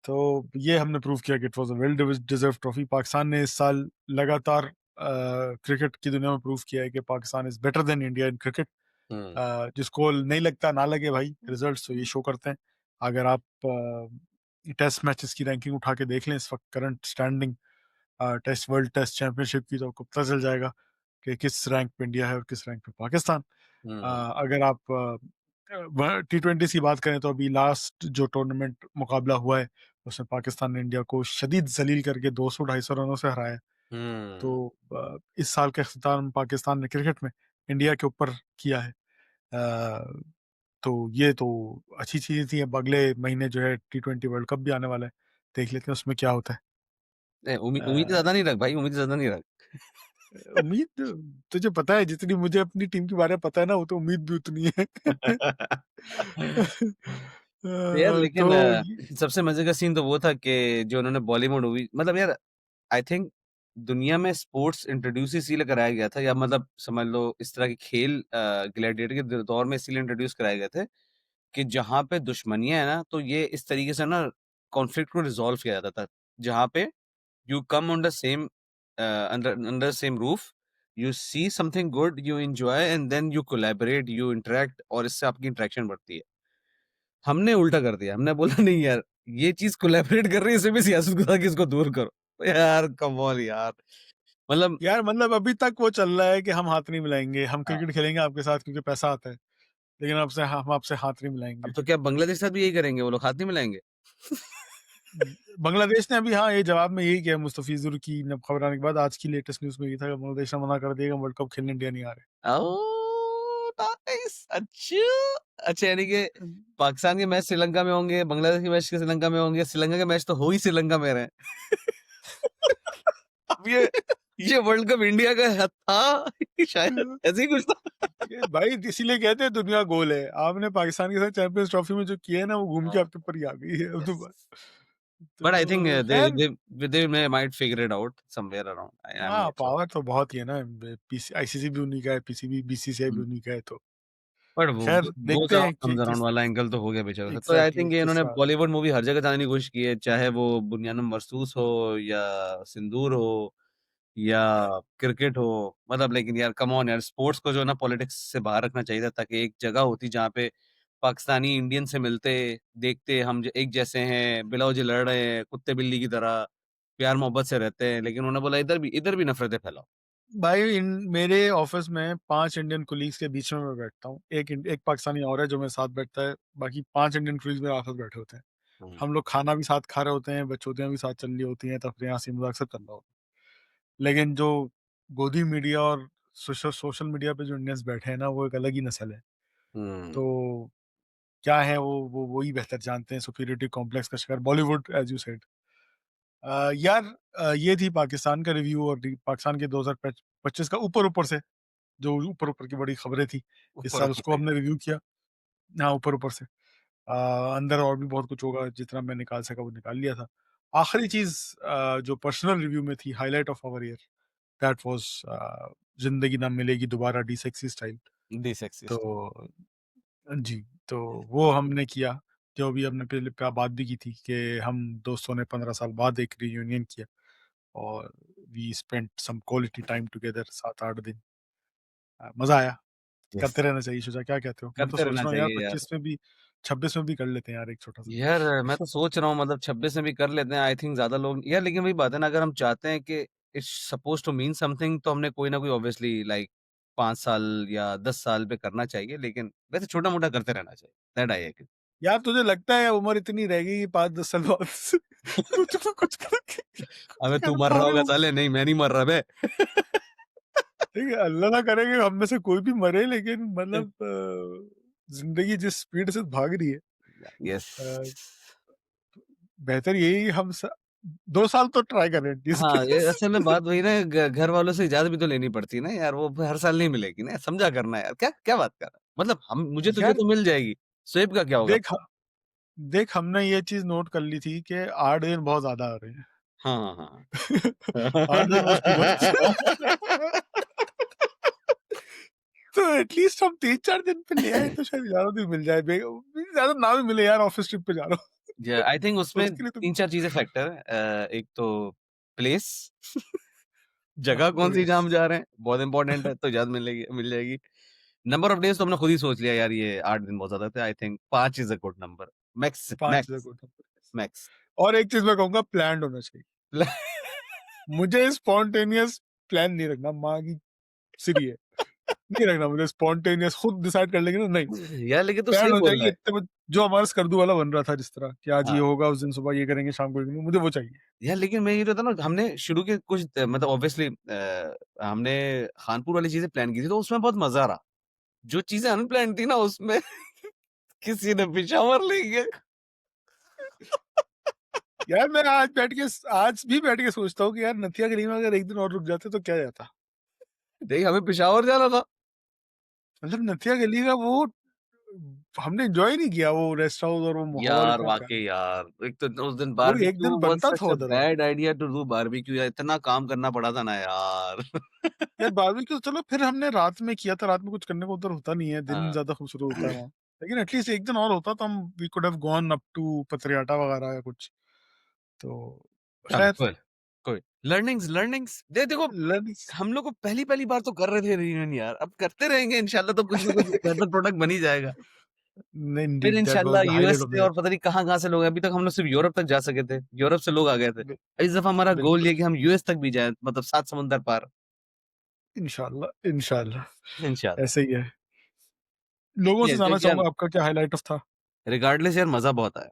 तो ये हमने प्रूव किया कि it was a well deserve trophy. Pakistan ने इस साल लगातार क्रिकेट की दुनिया में प्रूव किया है कि Pakistan is better than India in cricket. हुँ, जिसको नहीं लगता ना लगे भाई, रिजल्ट्स तो ये शो करते हैं। अगर आप टेस्ट मैचेस की रैंकिंग उठा के देख लें इस वक्त current standing, test world test championship की, तो आपको पता चल जाएगा कि किस रैंक पे इंडिया है और किस रैंक पे पाकिस्तान। हुँ, अगर आप T20 की बात करें, तो अभी लास्ट जो टूर्नामेंट मुकाबला हुआ है, उसमें पाकिस्तान ने इंडिया को शदीद जलील करके 200-250 रनों से हराया। तो हुँ। इस साल का अख्ताम पाकिस्तान ने क्रिकेट में इंडिया के ऊपर किया है। अ, तो ये तो अच्छी चीज़ थी। अब अगले महीने जो है T20 वर्ल्ड कप भी आने वाला है, देख लेते हैं उसमें क्या होता है। नहीं उम्मीदें अ, ज़्यादा नहीं रख भाई, उम्मीदें ज़्यादा नहीं रख। उम्मीद, तुझे पता है जितनी मुझे अपनी टीम के बारे में पता है ना, वो तो उम्मीद भी उतनी है। तो यार तो लेकिन सबसे मज़े का सीन तो वो था कि जो उन्होंने बॉलीवुड मूवी मतलब यार आई थिंक दुनिया में स्पोर्ट्स इंट्रोड्यूस इसीलिए कराया गया था या मतलब समझ लो इस तरह के खेल ग्लैडिएटर के दौर में इसीलिए इंट्रोड्यूस कराए गए थे कि जहाँ पे दुश्मनियाँ है ना तो ये इस तरीके से ना कॉन्फ्लिक्ट को रिजॉल्व किया जाता था जहाँ पे you come under same under same roof you see something good you enjoy and then you collaborate you interact और इससे आपकी इंटरेक्शन बढ़ती है हमने उल्टा कर दिया हमने बोला नहीं यार ये चीज कोलैबोरेट कर रही है इसे भी सियासत घुसा के इसको दूर करो तो यार कम ऑन यार मतलब यार मतलब अभी तक वो चल रहा है कि हम हाथ नहीं मिलाएंगे, हम हाँ, क्रिकेट खेलेंगे आपके साथ क्योंकि पैसा आता है, लेकिन आपसे हम आपसे हाथ नहीं अब मिलाएंगे। तो क्या बांग्लादेश के साथ भी यही करेंगे वो लोग हाथ नहीं मिलाएंगे बांग्लादेश ने अभी, हाँ, ये जवाब में यही किया मुस्तफिजुर की जब खबर आने के बाद। आज की लेटेस्ट न्यूज में ये था कि बांग्लादेश ने मना कर दिया कि वर्ल्ड कप खेलने इंडिया नहीं आ ओह नाइस अच्छा अच्छा यानी कि रहे। पाकिस्तान के मैच श्रीलंका में होंगे बांग्लादेश के मैच श्रीलंका में होंगे श्रीलंका के मैच तो हो ही श्रीलंका में रहे हैं अब ये वर्ल्ड कप इंडिया का था शायद ऐसे ही कुछ था ये भाई इसीलिए कहते हैं दुनिया गोल है। आपने पाकिस्तान के साथ चैंपियंस ट्रॉफी में जो किया है ना, वो घूम के हाँ, आपके ऊपर ही आ गई है अब यस दोबारा। बट आई थिंक तो दे खैर they they may might figure it out somewhere around I am हाँ, नॉट श्योर। पावर तो बहुत ही है ना, पीसी आईसीसी भी उन्हीं का है, पीसीबी बीसीसीआई भी हुँ। उन्हीं का है, तो बट वो खैर गोज़ देखते अराउंड हैं कि कम्स अराउंड किस वाला एंगल तो हो गया बेचारों का। तो आई एग्ज़ैक्टली थिंक ये किस इन्होंने रा बॉलीवुड मूवी हर जगह जाने की कोशिश की है, चाहे वो बुनियादम मरसूस हो या सिंदूर हो या क्रिकेट हो। मतलब लेकिन यार कम ऑन यार, स्पोर्ट्स को जो है ना पॉलिटिक्स से बाहर रखना चाहिए था, ताकि एक जगह होती जहाँ पे पाकिस्तानी इंडियन से मिलते, देखते हम ज एक जैसे हैं, बिला-वजह लड़ रहे हैं, कुत्ते-बिल्ली की तरह, प्यार-मोहब्बत से रहते हैं। लेकिन उन्होंने बोला इधर भी नफ़रतें फैलाओ। भाई इन मेरे ऑफ़िस में 5 इंडियन कोलीग्स के बीच में मैं बैठता हूँ। एक पाकिस्तानी और है जो मेरे साथ बैठता है, बाकी 5 इंडियन कोलीग्स मेरे आस-पास बैठे होते हैं। हुँ, हम लोग खाना भी साथ खा रहे होते हैं, बकचोदियाँ भी साथ चल रही होती हैं, तफ़रीह, हँसी-मज़ाक सब चल रहा होता है। लेकिन जो गोदी मीडिया और सोशल मीडिया पे जो इंडियंस बैठे हैं ना, वो एक अलग ही नस्ल है। हुँ, तो क्या है वो ही बेहतर जानते हैं, सुपीरियरिटी कॉम्प्लेक्स का शिकार बॉलीवुड एज़ यू सेड। यार ये थी पाकिस्तान का रिव्यू और पाकिस्तान के 2025 का ऊपर-ऊपर से, जो ऊपर-ऊपर की बड़ी खबरें थी, इस साल ऊपर-ऊपर उसको से। हमने रिव्यू किया। हाँ, ऊपर-ऊपर से। अंदर और भी बहुत कुछ होगा, जितना मैं निकाल सका वो निकाल लिया था। आखिरी चीज़ जो पर्सनल रिव्यू में थी, highlight of our year, that was Zindagi Na Milegi Dobara the sexy style. The sexist. तो जी, तो वो हमने किया, जो अभी हमने पहले बात भी की थी कि हम दोस्तों ने 15 साल बाद एक रियूनियन किया और we spent some quality time together 7-8 दिन। मज़ा आया, यस, करते रहना चाहिए। शुजा क्या कहते हो? मैं तो करते सोच रहना रहा हूँ यार चाहिए यार। 25 में भी 26 में भी कर लेते हैं यार एक छोटा-सा। यार, मैं तो सोच रहा हूँ मतलब 26 में भी कर लेते हैं, आई थिंक ज़्यादा लोग यार, लेकिन वही बात है ना, अगर हम चाहते हैं कि it's supposed to mean something, तो हमने कोई ना कोई ऑब्वियसली लाइक 5 साल या 10 साल पे करना चाहिए, लेकिन वैसे छोटा-मोटा करते रहना चाहिए। That I agree. यार तुझे लगता है उम्र इतनी रह गई 5-10 साल बाद कुछ ना कुछ करके अबे तू कर मर रहा पाओगे होगा वो? साले, नहीं मैं नहीं मर रहा बे। ठीक है, अल्लाह ना करे कि हम में से कोई भी मरे, लेकिन मतलब ज़िंदगी जिस स्पीड से भाग रही है, यस। अ, बेहतर यही हम 2 साल तो ट्राई करें एटलीस्ट। हाँ, ये असल में बात वही ना, घर वालों से इजाज़त भी तो लेनी पड़ती है ना यार, वो हर साल नहीं मिलेगी ना, समझा करना यार, क्या क्या बात कर रहा है? मतलब हम मुझे तुझे यार तो मिल जाएगी, शुएब का क्या होगा? देख देख हमने ये चीज़ नोट कर ली थी कि 8 दिन बहुत ज़्यादा आ रहे हैं। हाँ, हाँ, 8 दिन मौज की मौज। हाँ। तो एटलीस्ट हम 3-4 दिन पे ले आए तो शायद ज़्यादा दिन मिल जाए। ज़्यादा ना भी मिले यार, ऑफ़िस ट्रिप पे जा रहा हूँ। या आई थिंक तो उसमें उसके लिए तो 3-4 चीज़ें फैक्टर हैं। एक तो प्लेस, जगह ओह कौन-सी यस, जहाँ हम जा रहे हैं, बहुत इम्पोर्टेंट है, तो इजाज़त मिल जाएगी। नंबर ऑफ डेज़ तो हमने खुद ही सोच लिया यार, ये 8 दिन बहुत ज़्यादा थे, I think 5 is a good number, max 5 is a max good number. Max. और एक चीज़ मैं कहूँगा, प्लान्ड होना चाहिए। मुझे स्पॉन्टेनियस प्लान नहीं रखना, माँ की सिरी है। नहीं रखना मुझे स्पॉन्टेनियस, खुद डिसाइड कर लेंगे ना, नहीं। यार लेकिन तू प्लान सही हो बोल रहा जाएगी है। इतने बजे, जो हमारा स्कर्दू वाला बन रहा था जिस तरह कि आज ये हाँ। होगा, उस दिन सुबह ये करेंगे, शाम को ये करेंगे, मुझे वो चाहिए। यार लेकिन मैं ये रहता ना, हमने शुरू के कुछ मतलब ऑब्वियसली हमने खानपुर वाली चीज़ें प्लान की थी, तो उसमें बहुत मज़ा रहा। जो चीज़ें अनप्लान्ड थी ना उसमें किसी ने पिशावर ले गया। यार मैं आज भी बैठ के सोचता हूँ कि यार नथिया गली में अगर एक दिन और रुक जाते तो क्या जाता? देख हमें पिशावर जाना था। मतलब नथिया गली का वो हमने एन्जॉय नहीं किया, वो रेस्ट हाउस और वो माहौल यार इतना वाक़ई प्यारा। यार, एक तो उस दिन वो एक बारबेक्यू दिन वाज़ बनता था सच अ उधर और। Bad idea to do barbecue यार, इतना काम करना पड़ा था ना यार। यार बारबेक्यू तो चलो फिर हमने रात में किया था, रात में कुछ करने को उधर होता नहीं है, दिन हाँ। ज़्यादा खूबसूरत होता है वहाँ। लेकिन एटलीस्ट एक दिन और होता तो हम we could have gone up to पथरियाटा वगैरह या कुछ। तो चल खैर कोई लर्निंग्स लर्निंग्स दे देखो, लर्निंग्स हम लोग को पहली-पहली बार तो कर रहे थे रियूनियन यार, अब करते रहेंगे इंशाल्लाह, तो कुछ ना कुछ बेहतर प्रोडक्ट बन ही जाएगा। नहीं फिर इंडीड दैट वाज़ इंशाल्लाह the US highlight of the से ईयर। और पता नहीं कहाँ-कहाँ से लोग हैं, अभी तक हम लोग सिर्फ यूरोप तक जा सके थे, यूरोप से लोग आ गए थे। बि इस दफ़ा हमारा गोल बिल्कुल, ये है कि हम यूएस तक भी जाएँ, मतलब 7 समुंदर पार। इंशाल्लाह, इंशाल्लाह इंशाल्लाह। ऐसे ही है। लोगों से यस जानना क्योंकि यार चाहूँगा आपका क्या हाइलाइट ऑफ था? रिगार्डलेस यार मज़ा बहुत आया,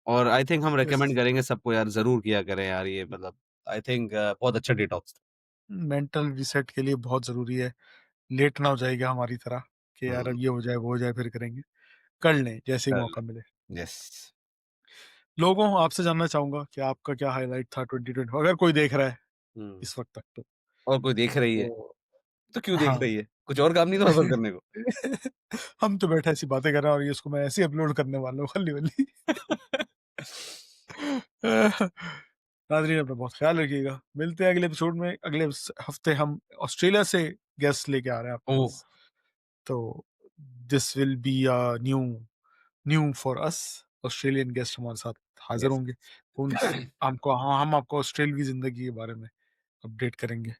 और आई थिंक हम यस, रिकमेंड करेंगे सबको यार, ज़रूर किया करें यार ये, मतलब आई थिंक बहुत अच्छा डिटॉक्स था। मेंटल रीसेट के लिए बहुत ज़रूरी है। लेट ना हो जाएगा हमारी तरह कि यार हुँ, अब ये हो जाए, वो हो जाए, फिर करेंगे। कर लें जैसे ही कर मौका मिले। यस। लोगों आपसे जानना चाहूँगा कि आपका क्या हाइलाइट था 2020, अगर कोई देख रहा है हुँ, इस वक़्त तक तो? और कोई देख रही है, तो तो क्यों देख हाँ। रही है? कुछ और काम नहीं था ऑफ़र करने को? हम तो बैठे ऐसी बातें कर रहे हैं और ये इसको मैं ऐसे ही अपलोड करने वाला हूँ खल्ली-वल्ली। नाज़रीन अपना बहुत ख़्याल रखिएगा। मिलते हैं अगले एपिसोड में। अगले स हफ़्ते हम ऑस्ट्रेलिया से गेस्ट लेके आ रहे हैं आपके ओह! पास। तो this will be new new for us. Australian guest हमारे साथ हाज़िर यस। होंगे। हम आपको ऑस्ट्रेलवी ज़िंदगी के बारे में अपडेट करेंगे।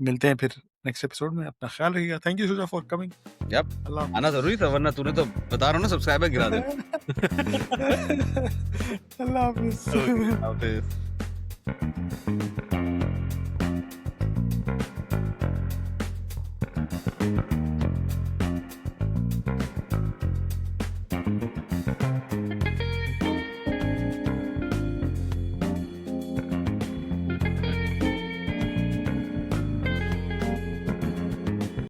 मिलते हैं फिर नेक्स्ट एपिसोड में। अपना ख़्याल रखिएगा। Thank you Suja for coming. Yup, अल्लाह आना हाफ़िज़। ज़रूरी था वरना तूने तो बता रहा हूँ ना सब्सक्राइबर गिरा देना। अल्लाह हाफ़िज़। ओके, हाफ़िज़।